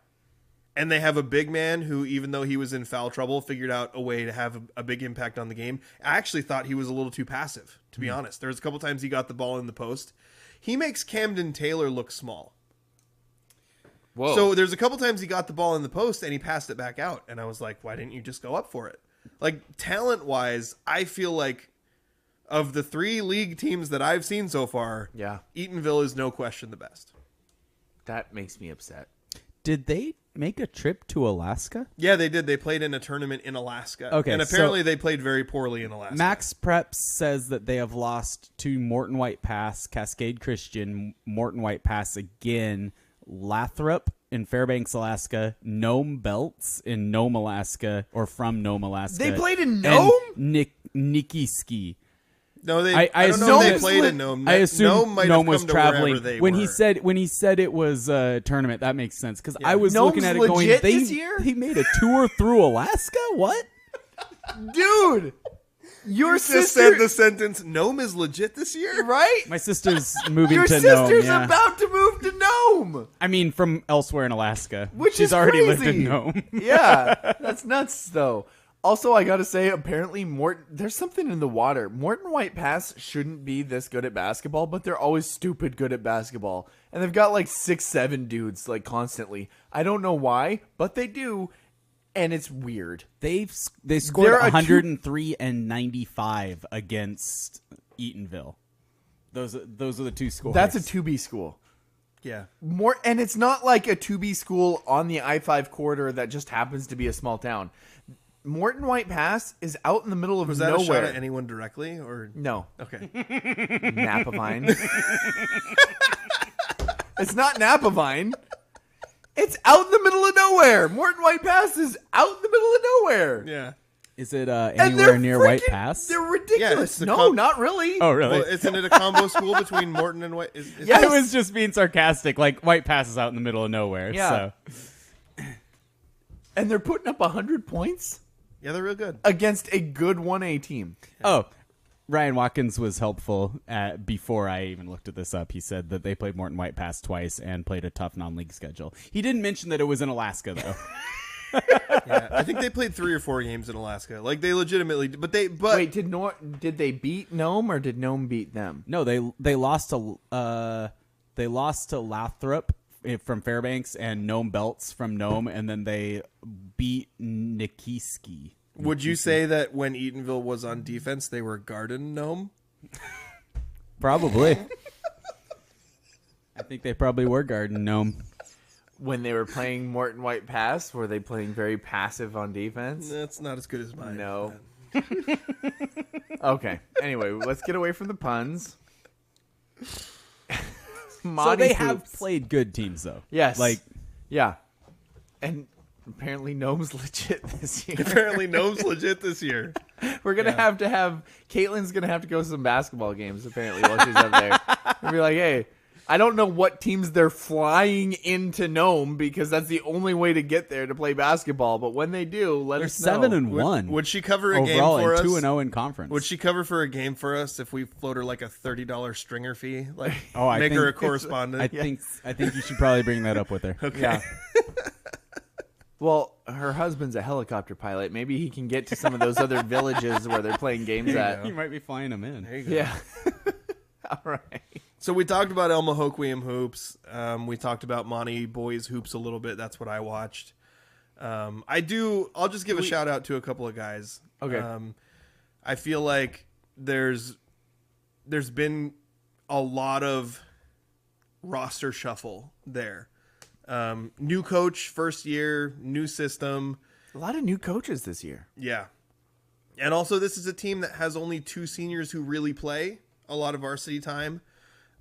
And they have a big man who, even though he was in foul trouble, figured out a way to have a big impact on the game. I actually thought he was a little too passive, to be honest. There was a couple times he got the ball in the post. He makes Camden Taylor look small. Whoa. So there's a couple times he got the ball in the post and he passed it back out. And I was like, why didn't you just go up for it? Like, talent-wise, I feel like of the 3 league teams that I've seen so far, Eatonville is no question the best. That makes me upset. Did they make a trip to Alaska? Yeah, they did. They played in a tournament in Alaska. Okay, and apparently they played very poorly in Alaska. Max Preps says that they have lost to Morton White Pass, Cascade Christian, Morton White Pass again, Lathrop in Fairbanks, Alaska, Nome Belts in Nome, Alaska, or from Nome, Alaska. They played in Nome? Nikiski. No, I don't know if they played in Nome. I assume Nome was traveling. When he said it was a tournament, that makes sense because I was Nome's looking at it going, legit this year? they made a tour through Alaska? What? Dude, your just sister said the sentence, Nome is legit this year? right? My sister's moving Your to Nome. sister's Yeah. about to move to Nome. I mean, from elsewhere in Alaska. Which She's is already lived crazy. in Nome. Yeah, that's nuts, though. Also, I gotta say, apparently, there's something in the water. Morton White Pass shouldn't be this good at basketball, but they're always stupid good at basketball. And they've got like 6'7" dudes, like, constantly. I don't know why, but they do, and it's weird. They They're scored a 103 and 95 against Eatonville. Those are the two scores. That's a 2B school. Yeah. And it's not like a 2B school on the I-5 corridor that just happens to be a small town. Morton White Pass is out in the middle of Was that nowhere. a shot at anyone directly? Or No. Okay. Napavine. It's not Napavine. It's out in the middle of nowhere. Morton White Pass is out in the middle of nowhere. Yeah. Is it And anywhere they're near White freaking- Pass? They're Yeah, ridiculous. it's the No, com- not really. Oh, really? Well, isn't it a combo school between Morton and White? Yeah. I was just being sarcastic. Like, White Pass is out in the middle of nowhere. Yeah. So. And they're putting up 100 points Yeah, they're real good. against a good 1A team. Oh, Ryan Watkins was helpful before I even looked at this up. He said that they played Morton White Pass twice and played a tough non-league schedule. He didn't mention that it was in Alaska, though. Yeah, I think they played 3 or 4 games in Alaska. Like, they legitimately, but Wait, did they beat Nome or did Nome beat them? No, they lost to Lathrop from Fairbanks and Nome Belts from Nome, and then they beat Nikiski. would you say that when Eatonville was on defense, they were guarding Nome? Probably. I think they probably were guarding Nome. When they were playing Morton White Pass, were they playing very passive on defense? That's not as good as mine. No. Okay. Anyway, let's get away from the puns. So they have played good teams, though. Yes. Yeah. And apparently Nome's legit this year. Apparently, Nome's legit this year. We're going to have Caitlin's going to have to go to some basketball games, apparently, while she's up there. And be like, hey, I don't know what teams they're flying into Nome because that's the only way to get there to play basketball. But when they do, let They're us know. 7-1. Would she cover a game overall for us? and 2-0 in conference. Would she cover for a game for us if we float her like a $30 stringer fee? Like, I make think, her a correspondent? I think you should probably bring that up with her. Okay. Yeah. Well, her husband's a helicopter pilot. Maybe he can get to some of those other villages where they're playing games at. You might be flying them in. There you go. Yeah. All right. So we talked about Elma Hoquiam hoops. We talked about Monte boys hoops a little bit. That's what I watched. I'll just give a shout out to a couple of guys. Okay. I feel like there's been a lot of roster shuffle there. New coach, first year, new system. A lot of new coaches this year. Yeah. And also this is a team that has only 2 seniors who really play a lot of varsity time.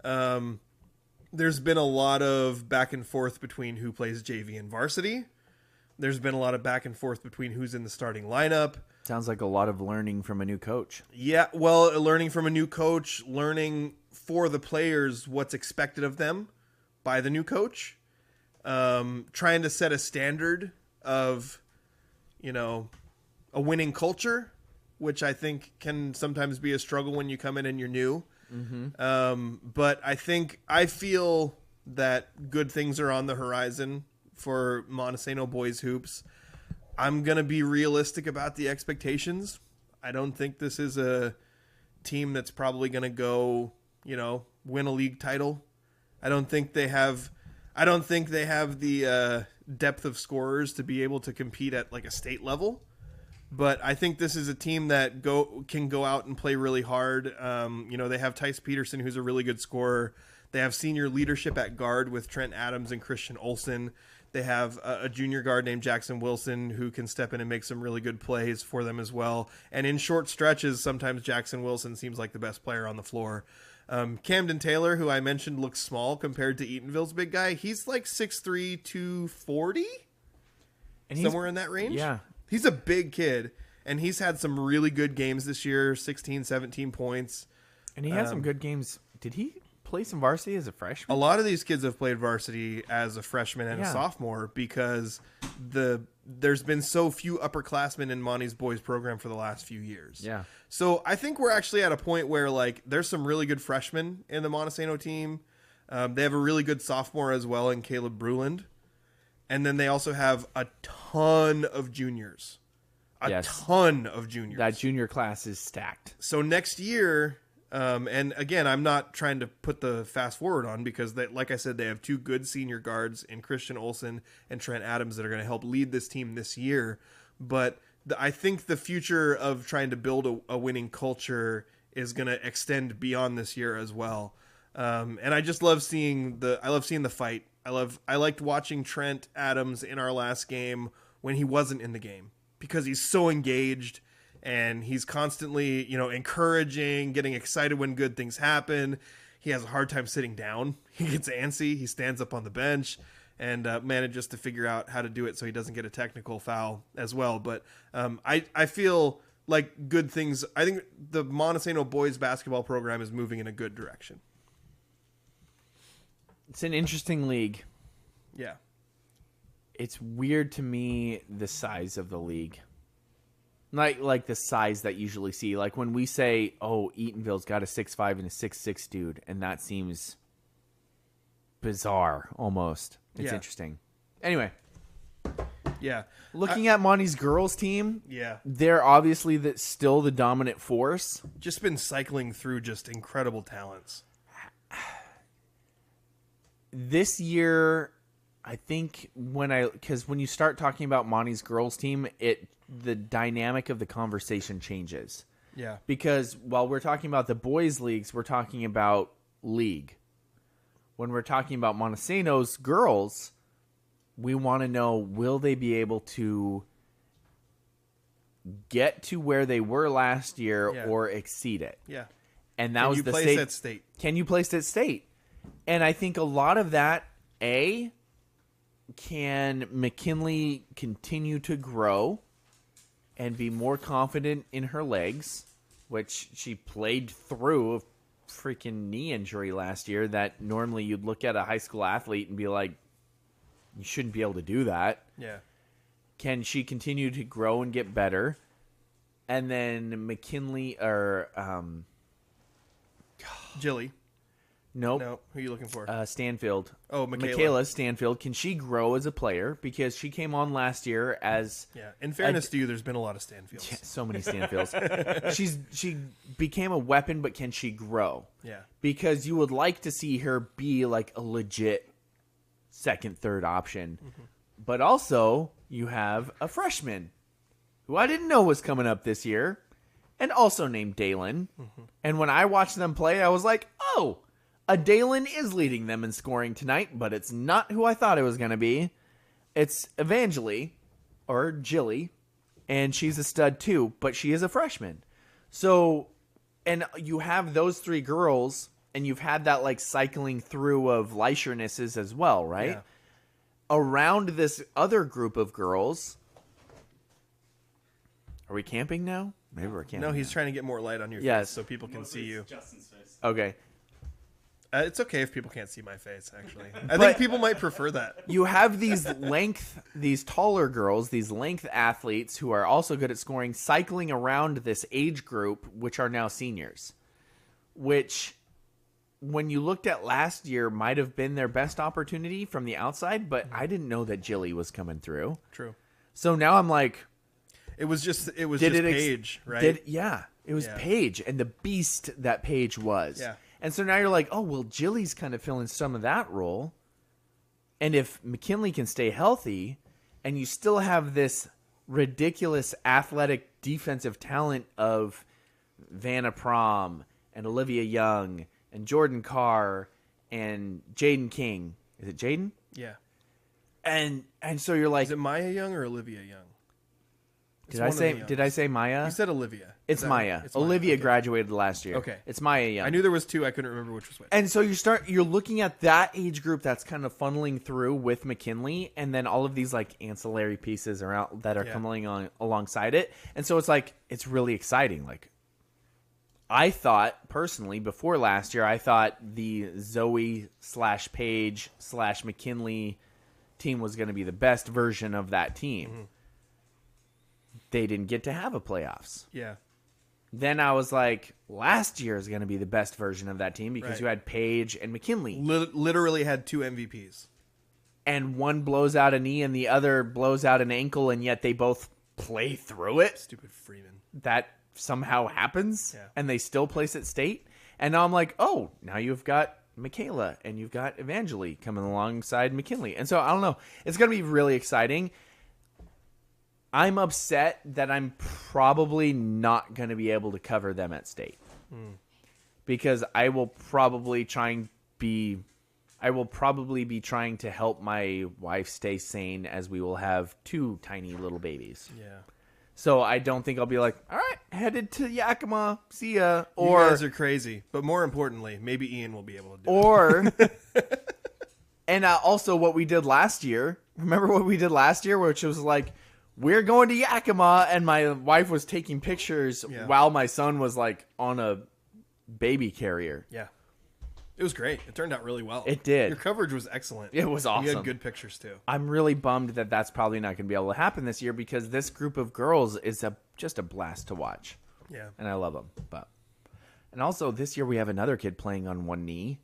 There's been a lot of back and forth between who plays JV and varsity. There's been a lot of back and forth between who's in the starting lineup. Sounds like a lot of learning from a new coach. Yeah, well, learning from a new coach, learning for the players what's expected of them by the new coach. Trying to set a standard of, a winning culture, which I think can sometimes be a struggle when you come in and you're new. Mm-hmm. But I feel that good things are on the horizon for Montesano boys hoops. I'm going to be realistic about the expectations. I don't think this is a team that's probably going to go, win a league title. I don't think they have the depth of scorers to be able to compete at like a state level. But I think this is a team that can go out and play really hard. They have Tice Peterson, who's a really good scorer. They have senior leadership at guard with Trent Adams and Christian Olsen. They have a junior guard named Jackson Wilson who can step in and make some really good plays for them as well. And in short stretches, sometimes Jackson Wilson seems like the best player on the floor. Camden Taylor, who I mentioned, looks small compared to Eatonville's big guy. He's like 6'3", 240, and somewhere in that range. Yeah. He's a big kid, and he's had some really good games this year, 16, 17 points. And he had some good games. Did he play some varsity as a freshman? A lot of these kids have played varsity as a freshman and a Yeah. sophomore because there's been so few upperclassmen in Monte's boys program for the last few years. Yeah. So I think we're actually at a point where there's some really good freshmen in the Montesano team. They have a really good sophomore as well in Caleb Bruland. And then they also have a ton of juniors. A ton of juniors. That junior class is stacked. So next year, and again, I'm not trying to put the fast forward on because, like I said, they have 2 good senior guards in Christian Olsen and Trent Adams that are going to help lead this team this year. But I think the future of trying to build a winning culture is going to extend beyond this year as well. And I just love seeing the fight. I liked watching Trent Adams in our last game when he wasn't in the game because he's so engaged and he's constantly, encouraging, getting excited when good things happen. He has a hard time sitting down. He gets antsy. He stands up on the bench and manages to figure out how to do it so he doesn't get a technical foul as well. But I feel like good things. I think the Montesano boys basketball program is moving in a good direction. It's an interesting league. Yeah. It's weird to me the size of the league. Like the size that you usually see. Like when we say, oh, Eatonville's got a 6'5" and a 6'6" dude, and that seems bizarre almost. It's interesting. Anyway. Yeah. Looking at Monte's girls team, Yeah. they're obviously still the dominant force. Just been cycling through just incredible talents. This year, I think because when you start talking about Monte's girls team, the dynamic of the conversation changes. Yeah. Because while we're talking about the boys' leagues, we're talking about league. When we're talking about Montesano's girls, we want to know, will they be able to get to where they were last year or exceed it? Yeah. And that was the place at state. Can you place at state? And I think a lot of that, can McKinley continue to grow and be more confident in her legs, which she played through freaking knee injury last year that normally you'd look at a high school athlete and be like, you shouldn't be able to do that. Yeah. Can she continue to grow and get better? And then McKinley or Jilly. nope. No, who are you looking for? Stanfield. Oh, Michaela. Michaela Stanfield. Can she grow as a player? Because she came on last year as In fairness to you, there's been a lot of Stanfields. yeah, so many Stanfields. She became a weapon, but can she grow? Yeah. Because you would like to see her be like a legit second, third option. Mm-hmm. But also, you have a freshman who I didn't know was coming up this year and also named Dalen. Mm-hmm. And when I watched them play, I was like, oh, a Dalen is leading them in scoring tonight, but it's not who I thought it was going to be. It's Evangeli, or Jilly, and she's a stud too, but she is a freshman. So, and you have those three girls, and you've had that like cycling through of Leishernesses as well, right? Yeah. Around this other group of girls. Are we camping now? Maybe we're camping. No, he's now. trying to get more light on your Yes. face so people can see you. Justin's face. Okay. It's okay if people can't see my face, actually. I think people might prefer that. You have these taller girls, these length athletes who are also good at scoring, cycling around this age group, which are now seniors. Which, when you looked at last year, might have been their best opportunity from the outside, but I didn't know that Jilly was coming through. True. So now I'm like, It was just Did it Paige, right? It was Yeah. Paige and the beast that Paige was. Yeah. And so now you're like, oh, well, Jilly's kind of filling some of that role. And if McKinley can stay healthy and you still have this ridiculous athletic defensive talent of Vanna Prom and Olivia Young and Jordan Carr and Jaden King. Is it Jaden? Yeah. And so you're like, Is it Maya Young or Olivia Young? It's did I one of the say youngest. Maya? You said Olivia. It's Is that Maya. right? It's Maya. Olivia Okay. graduated last year. Okay. It's Maya Young. I knew there was two. I couldn't remember which was which. And so you're looking at that age group that's kind of funneling through with McKinley, and then all of these like ancillary pieces around that are Yeah. coming on alongside it. And so it's like it's really exciting. Like I thought personally before last year, I thought the Zoe / Paige / McKinley team was going to be the best version of that team. Mm-hmm. They didn't get to have a playoffs. Yeah. Then I was like, last year is going to be the best version of that team because Right. you had Paige and McKinley. Literally had two MVPs. And one blows out a knee and the other blows out an ankle, and yet they both play through it. Stupid Freeman. That somehow happens, Yeah. and they still place at state. And now I'm like, oh, now you've got Michaela and you've got Evangeli coming alongside McKinley. And so I don't know. It's going to be really exciting. I'm upset that I'm probably not going to be able to cover them at state because I will probably be trying to help my wife stay sane as we will have two tiny little babies. Yeah. So I don't think I'll be like, all right, headed to Yakima, see ya. You guys are crazy. But more importantly, maybe Ian will be able to do it. And also what we did last year. Remember what we did last year, which was like, we're going to Yakima, and my wife was taking pictures Yeah. while my son was like on a baby carrier. Yeah. It was great. It turned out really well. It did. Your coverage was excellent. It was You awesome. had good pictures, too. I'm really bummed that that's probably not going to be able to happen this year because this group of girls is just a blast to watch. Yeah. And I love them. And also this year we have another kid playing on one knee.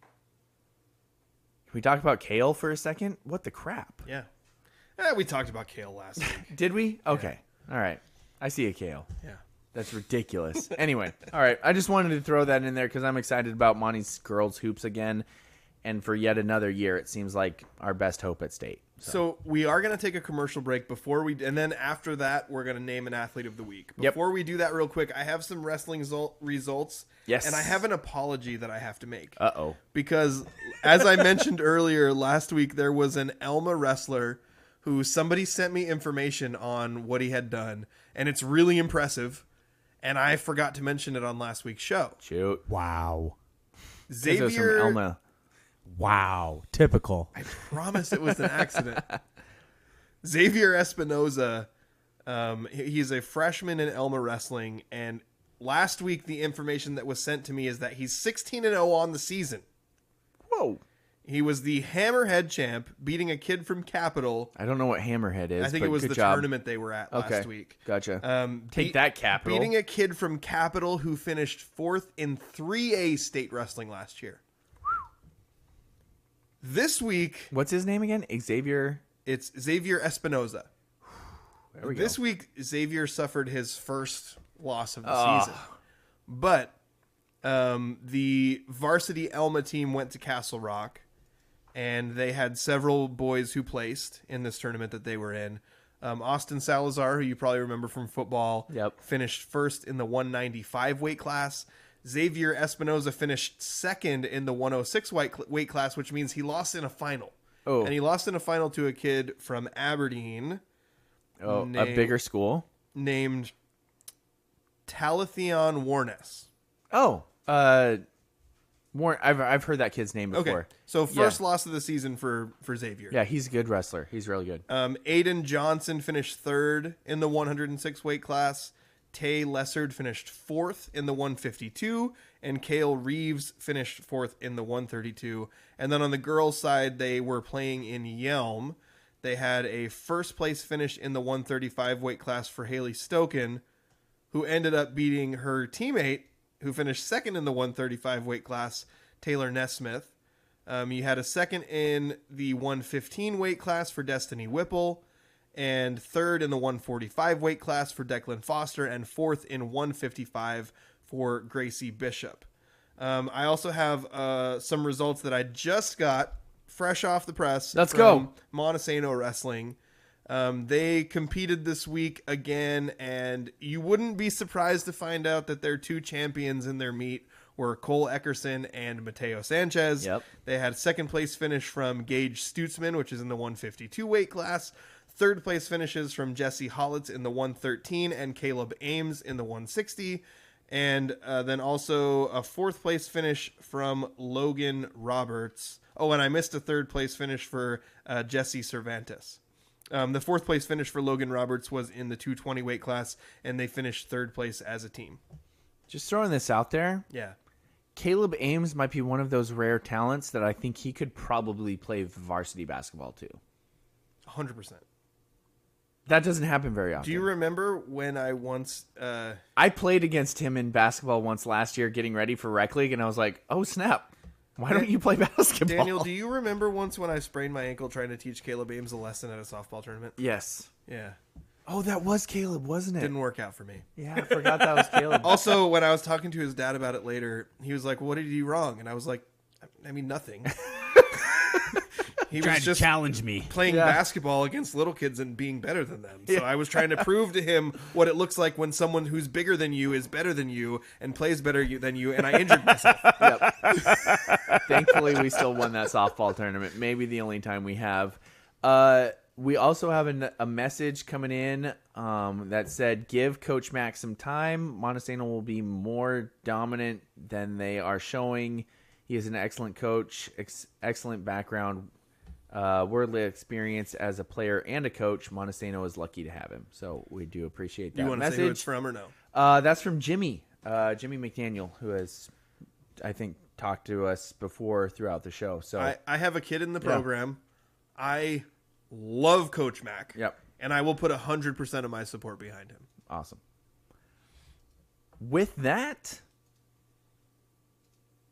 Can we talk about Kale for a second? What the crap? Yeah. We talked about Kale last week. Did we? Okay. All right. I see a Kale. Yeah. That's ridiculous. Anyway, all right. I just wanted to throw that in there because I'm excited about Monte's girls hoops again. And for yet another year, it seems like our best hope at state. So we are going to take a commercial break and then after that, we're going to name an athlete of the week. Yep. Before we do that real quick, I have some wrestling results. Yes. And I have an apology that I have to make. Uh-oh. Because as I mentioned earlier, last week, there was an Elma wrestler who somebody sent me information on what he had done. And it's really impressive. And I forgot to mention it on last week's show. Shoot. Wow. There's some Elma. Wow. Typical. I promise it was an accident. Xavier Espinoza, he's a freshman in Elma Wrestling, and last week, the information that was sent to me is that he's 16-0 on the season. Whoa. He was the Hammerhead champ, beating a kid from Capital. I don't know what Hammerhead is. I think it was the tournament they were at last week. Gotcha. Take that, Capital. Beating a kid from Capital who finished 4th in 3A state wrestling last year. This week... What's his name again? Xavier? It's Xavier Espinoza. There we go. This week, Xavier suffered his first loss of the season. But the varsity Elma team went to Castle Rock, and they had several boys who placed in this tournament that they were in. Austin Salazar, who you probably remember from football, finished first in the 195 weight class. Xavier Espinoza finished second in the 106 weight class, which means he lost in a final. Oh. And he lost in a final to a kid from Aberdeen. Oh, a bigger school? Named Talathion Warnes. Oh, I've heard that kid's name before. Okay, so first loss of the season for Xavier. Yeah, he's a good wrestler. He's really good. Aiden Johnson finished third in the 106 weight class. Tay Lessard finished 4th in the 152, and Kale Reeves finished 4th in the 132. And then on the girls' side, they were playing in Yelm. They had a first place finish in the 135 weight class for Haley Stoken, who ended up beating her teammate, who finished second in the 135 weight class, Taylor Nesmith. You had a second in the 115 weight class for Destiny Whipple, and third in the 145 weight class for Declan Foster, and 4th in 155 for Gracie Bishop. I also have some results that I just got fresh off the press. Let's go. Montesano Wrestling. They competed this week again, and you wouldn't be surprised to find out that their two champions in their meet were Cole Eckerson and Mateo Sanchez. Yep. They had second place finish from Gage Stutzman, which is in the 152 weight class. Third place finishes from Jesse Hollitz in the 113 and Caleb Ames in the 160. And then also a fourth place finish from Logan Roberts. Oh, and I missed a third place finish for Jesse Cervantes. The fourth place finish for Logan Roberts was in the 220 weight class, and they finished third place as a team. Just throwing this out there. Yeah. Caleb Ames might be one of those rare talents that I think he could probably play varsity basketball too. 100%. That doesn't happen very often. Do you remember when I once... I played against him in basketball once last year getting ready for Rec League, and I was like, oh, snap. Why don't you play basketball? Daniel, do you remember once when I sprained my ankle trying to teach Caleb Ames a lesson at a softball tournament? Yes. Yeah. Oh, that was Caleb, wasn't it? Didn't work out for me. Yeah, I forgot that was Caleb. Also, when I was talking to his dad about it later, he was like, what did you do wrong? And I was like, I mean, nothing. He was just challenge me playing basketball against little kids and being better than them. So I was trying to prove to him what it looks like when someone who's bigger than you is better than you and plays better than you, and I injured myself. Yep. Thankfully, we still won that softball tournament. Maybe the only time we have. We also have a message coming in that said, give Coach Mack some time. Montesano will be more dominant than they are showing. He is an excellent coach, excellent background, worldly experience as a player and a coach. Montesano is lucky to have him. So we do appreciate that You want to message. say who it's from or no? That's from Jimmy. Jimmy McDaniel, who has, I think, talked to us before throughout the show. So I have a kid in the program. I love Coach Mack. Yep. And I will put 100% of my support behind him. Awesome. With that,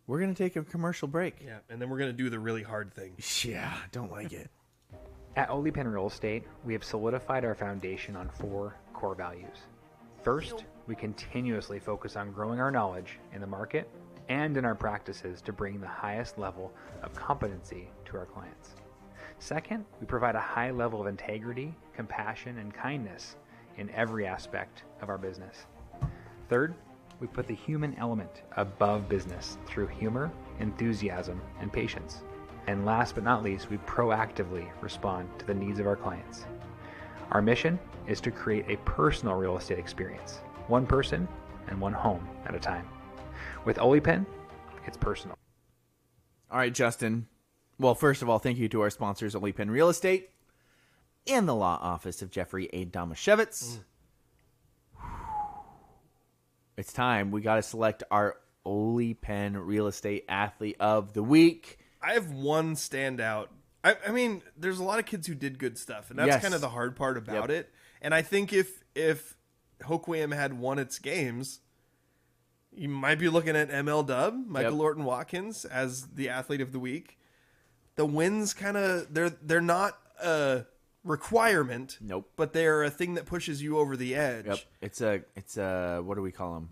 we're going to take a commercial break. Yeah, and then we're going to do the really hard thing. Yeah, don't like it. At Ole Penn Real Estate, we have solidified our foundation on 4 core values. First, we continuously focus on growing our knowledge in the market and in our practices to bring the highest level of competency to our clients. Second, we provide a high level of integrity, compassion, and kindness in every aspect of our business. Third, we put the human element above business through humor, enthusiasm, and patience. And last but not least, we proactively respond to the needs of our clients. Our mission is to create a personal real estate experience, one person and one home at a time. With Ole Penn, it's personal. All right, Justin. Well, first of all, thank you to our sponsors, Ole Penn Real Estate and the law office of Jeffrey A. Domashevitz. It's time. We got to select our Ole Penn Real Estate Athlete of the Week. I have one standout. I mean, there's a lot of kids who did good stuff, and that's Yes. kind of the hard part about it. And I think if Hoquiam had won its games, you might be looking at ML Dub, Michael Orton Watkins, as the Athlete of the Week. The wins kind of they're not a requirement, Nope. but they're a thing that pushes you over the edge. Yep. It's a what do we call them?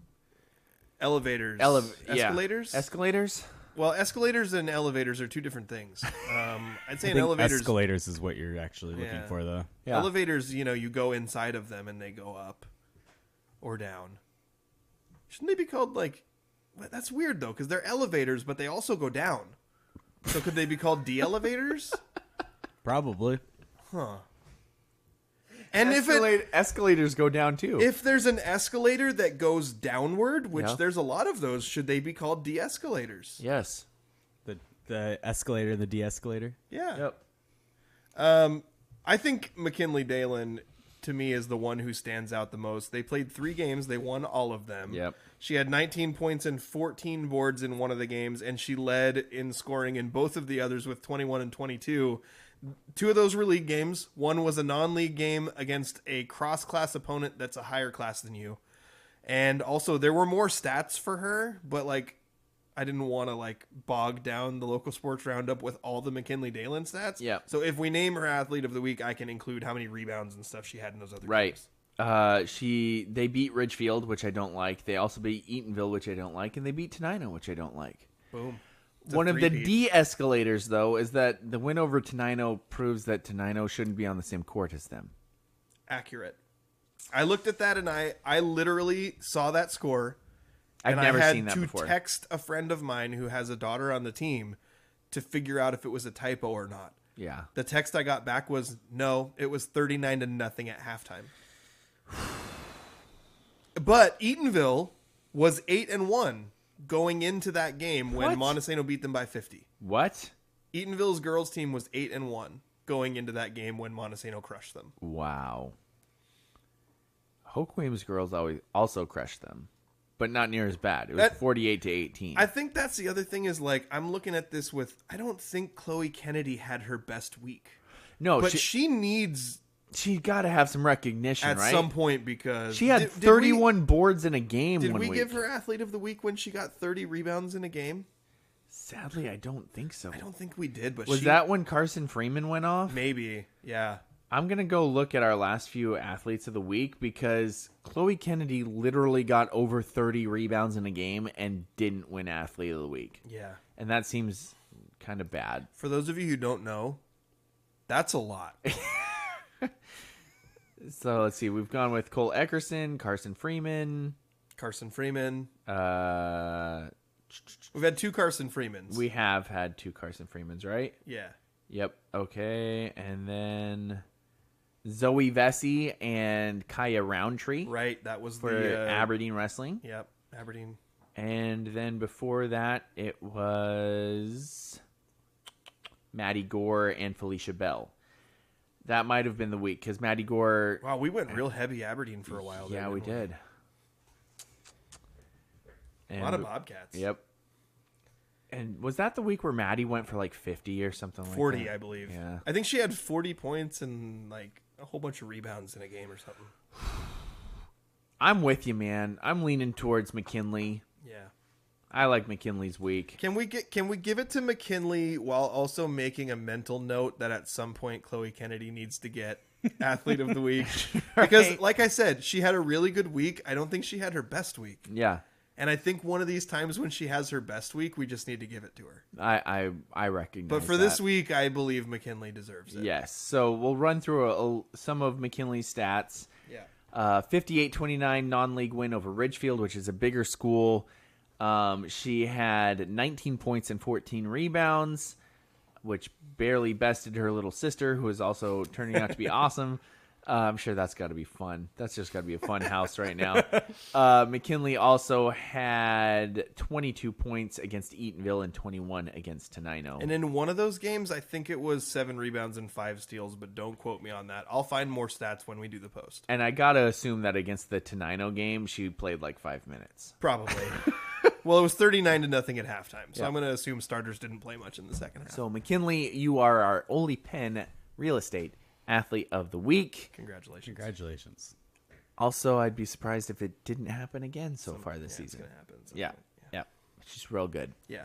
Elevators, escalators, Escalators. Well, escalators and elevators are two different things. I'd say I an think elevator's escalators is what you're actually looking for, though. Yeah. Elevators, you go inside of them and they go up or down. Shouldn't they be called that's weird though, because they're elevators, but they also go down. So could they be called de-elevators? Probably. Huh. And Escalators go down too. if there's an escalator that goes downward, which Yeah. there's a lot of those, should they be called de-escalators? Yes. The escalator and the de-escalator. Yeah. I think McKinley Dalen, to me, is the one who stands out the most. They played 3 games. They won all of them. Yep. She had 19 points and 14 boards in one of the games, and she led in scoring in both of the others with 21 and 22. 2 of those were league games. One was a non-league game against a cross-class opponent that's a higher class than you. And also, there were more stats for her, but I didn't want to bog down the local sports roundup with all the McKinley Dalen stats. Yeah. So if we name her Athlete of the Week, I can include how many rebounds and stuff she had in those other Right. games. They beat Ridgefield, which I don't like. They also beat Eatonville, which I don't like, and they beat Tenino, which I don't like. Boom. It's a One of the three-peat. de-escalators, though, is that the win over Tenino proves that Tenino shouldn't be on the same court as them. Accurate. I looked at that and I literally saw that score. I've and never I had seen that to before. text a friend of mine who has a daughter on the team to figure out if it was a typo or not. Yeah. The text I got back was no, it was 39-0 at halftime. But Eatonville was 8-1 going into that game when What? Montesano beat them by 50. What? Eatonville's girls team was 8-1 going into that game when Montesano crushed them. Wow. Hoquiam's girls also crushed them, but not near as bad. It was 48-18. I think that's the other thing is I'm looking at this with I don't think Chloe Kennedy had her best week. No, But she needs she got to have some recognition, at right? some point because She had did 31 boards in a game Did one we week. give her Athlete of the Week when she got 30 rebounds in a game? Sadly, I don't think so. I don't think we did, but Was that when Carson Freeman went off? maybe? Yeah. I'm going to go look at our last few athletes of the week because Chloe Kennedy literally got over 30 rebounds in a game and didn't win Athlete of the Week. Yeah. And that seems kind of bad. For those of you who don't know, that's a lot. So let's see. We've gone with Cole Eckerson, Carson Freeman. Carson Freeman. Uh, We've had 2 Carson Freemans. we have had 2 Carson Freemans, right? Yeah. Yep. Okay. And then Zoe Vesey and Kaya Roundtree Right. That was for the Aberdeen Wrestling. Yep. Aberdeen. And then before that, it was Maddie Gore and Felicia Bell. That might have been the week because Maddie Gore. Wow, we went real heavy Aberdeen for a while. Yeah, there, we didn't did. A lot of Bobcats. Yep. And was that the week where Maddie went for 50 or something 40, like that? I believe. Yeah. I think she had 40 points and a whole bunch of rebounds in a game or something. I'm with you, man. I'm leaning towards McKinley. Yeah. I like McKinley's week. Can we give it to McKinley while also making a mental note that at some point Chloe Kennedy needs to get Athlete of the Week? Because like I said, she had a really good week. I don't think she had her best week. Yeah. And I think one of these times when she has her best week, we just need to give it to her. I recognize But for that. this week, I believe McKinley deserves it. Yes. So we'll run through some of McKinley's stats. Yeah. 58-29 non-league win over Ridgefield, which is a bigger school. She had 19 points and 14 rebounds, which barely bested her little sister, who is also turning out to be awesome. I'm sure that's got to be fun. That's just got to be a fun house right now. McKinley also had 22 points against Eatonville and 21 against Tenino. And in one of those games, I think it was 7 rebounds and 5 steals, but don't quote me on that. I'll find more stats when we do the post. And I got to assume that against the Tenino game, she played like 5 minutes. Probably. Well, it was 39-0 at halftime, so I'm going to assume starters didn't play much in the second half. So, McKinley, you are our Ole Penn Real Estate Athlete of the Week. Congratulations. Also, I'd be surprised if it didn't happen again so far this season. It's going to happen. Yeah. She's real good. Yeah.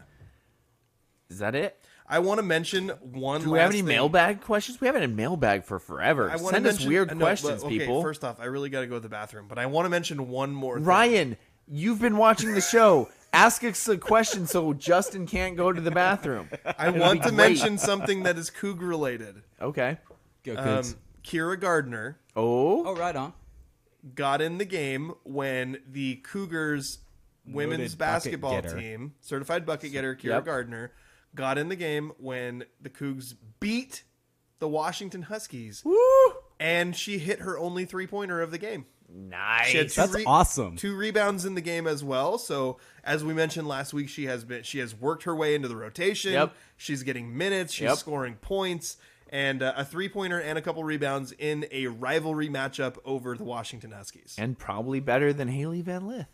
Is that it? I want to mention one. Do we have any mailbag questions? We haven't had mailbag for forever. Send us weird questions, people. First off, I really got to go to the bathroom, but I want to mention one more thing. Ryan, you've been watching the show. Ask us a question so Justin can't go to the bathroom. I want to mention something that is Coug related. Okay. Go Cougs. Kira Gardner Oh, right on. got in the game when the Cougars women's Noted basketball bucket getter. team, certified bucket getter Kira Yep. Gardner, got in the game when the Cougs beat the Washington Huskies. Woo! And she hit her only 3-pointer of the game. She had Nice. two That's awesome. 2 rebounds in the game as well. So as we mentioned last week, she has worked her way into the rotation. Yep. She's getting minutes. She's Yep. scoring points, and a 3-pointer and a couple rebounds in a rivalry matchup over the Washington Huskies. And probably better than Haley Van Lith.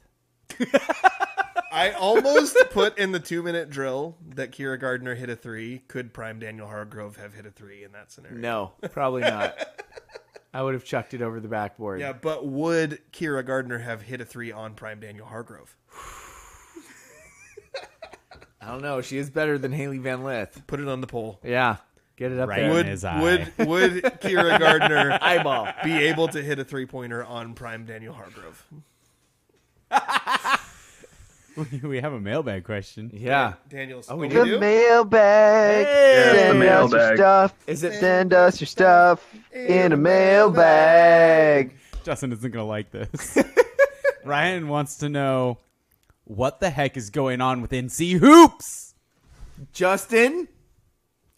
I almost put in the 2-minute drill that Kira Gardner hit a 3. Could prime Daniel Hargrove have hit a 3 in that scenario? No, probably not. I would have chucked it over the backboard. Yeah, but would Kira Gardner have hit a 3 on prime Daniel Hargrove? I don't know. She is better than Haley Van Lith. Put it on the poll. Yeah. Get it up Right. there. in his eye. Would Kira Gardner Eyeball. be able to hit a 3-pointer on prime Daniel Hargrove? We have a mailbag question. Yeah. Daniel's. Oh, we do? do? Mailbag. Hey! Send the us your mailbag. stuff. Is it Send us your stuff in a mailbag. Justin isn't going to like this. Ryan wants to know what the heck is going on with NC Hoops? Justin?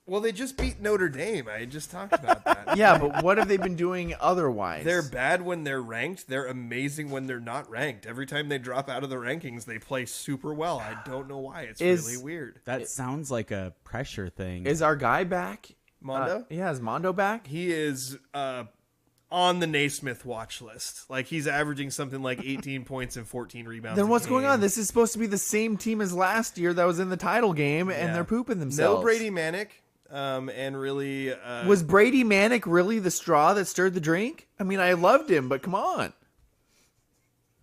Well, they just beat Notre Dame. I just talked about that. Yeah, but what have they been doing otherwise? They're bad when they're ranked. They're amazing when they're not ranked. Every time they drop out of the rankings, they play super well. I don't know why. It's really weird. That sounds like a pressure thing. Is our guy back? Mondo? Yeah, is Mondo back? He is on the Naismith watch list. Like, he's averaging something like 18 points and 14 rebounds. Then a what's going game. on? This is supposed to be the same team as last year that was in the title game, and Yeah. they're pooping themselves. No Brady Manick. And really... Was Brady Manick really the straw that stirred the drink? I mean, I loved him, but come on.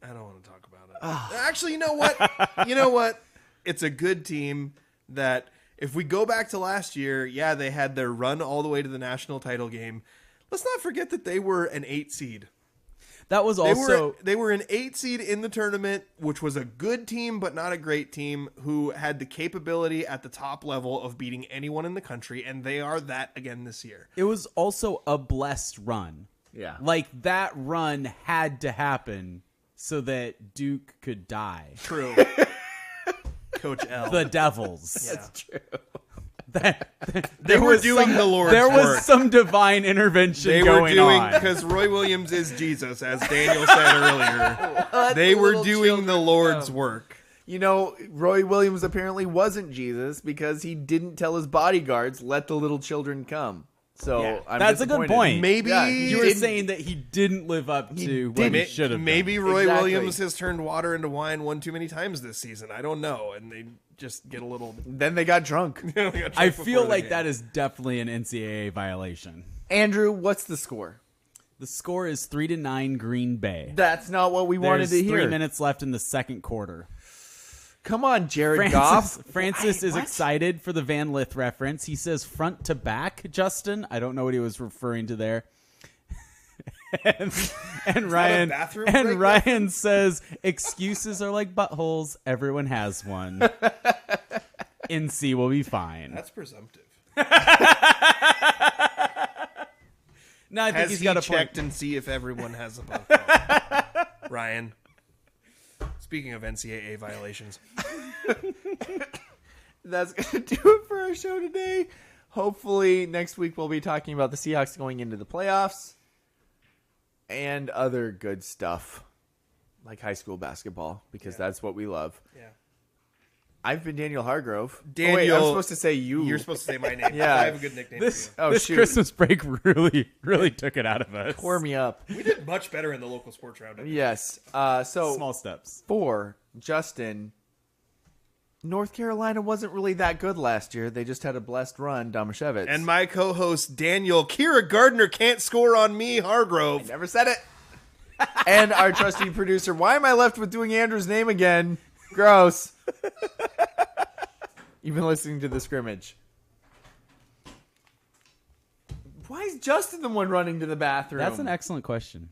I don't want to talk about it. Actually, you know what? You know what? It's a good team that if we go back to last year, yeah, they had their run all the way to the national title game. Let's not forget that they were an 8 seed. That was also... They were an 8 seed in the tournament, which was a good team but not a great team, who had the capability at the top level of beating anyone in the country, and they are that again this year. It was also a blessed run. Yeah. Like, that run had to happen so that Duke could die. True. Coach L. The Devils. That's true. They were doing the Lord's There was work. some divine intervention They going were doing, on. because Roy Williams is Jesus, as Daniel said earlier. They were doing the Lord's work. You know, Roy Williams apparently wasn't Jesus because he didn't tell his bodyguards, let the little children come. So Yeah, I'm that's a good disappointed. point. Maybe Yeah, You were didn't- saying that he didn't live up to what he should have. Maybe Roy Exactly. Williams has turned water into wine one too many times this season. I don't know. And they just get a little... Then they got drunk. I feel like that is definitely an NCAA violation. Andrew, what's the score? The score is 3-9 Green Bay. That's not what we wanted There's to hear. 3 minutes left in the second quarter. Come on, Jared Goff. Francis is What? excited for the Van Lith reference. He says front to back, Justin. I don't know what he was referring to there. and Ryan bathroom break? Ryan says excuses are like buttholes. Everyone has one. NC will be fine. That's presumptive. No, I think Has he's he got a checked point. and see if everyone has a butt? Ryan. Speaking of NCAA violations. That's going to do it for our show today. Hopefully, next week we'll be talking about the Seahawks going into the playoffs. and other good stuff like high school basketball because that's what we love. Yeah. I've been Daniel Hargrove. Daniel, oh, wait, I'm supposed to say you. You're supposed to say my name. Yeah. I have a good nickname This for this shoot. Christmas break really took it out of us. Tore me up. you. We did much better in the local sports roundup. Yes. So Small steps. for Justin, North Carolina wasn't really that good last year. They just had a blessed run, Damashevitz. And my co-host Daniel, Kira Gardner can't score on me, Hargrove. Never said it. And our trusty producer. Why am I left with doing Andrew's name again? Gross. You've been listening to the scrimmage. Why is Justin the one running to the bathroom? That's an excellent question.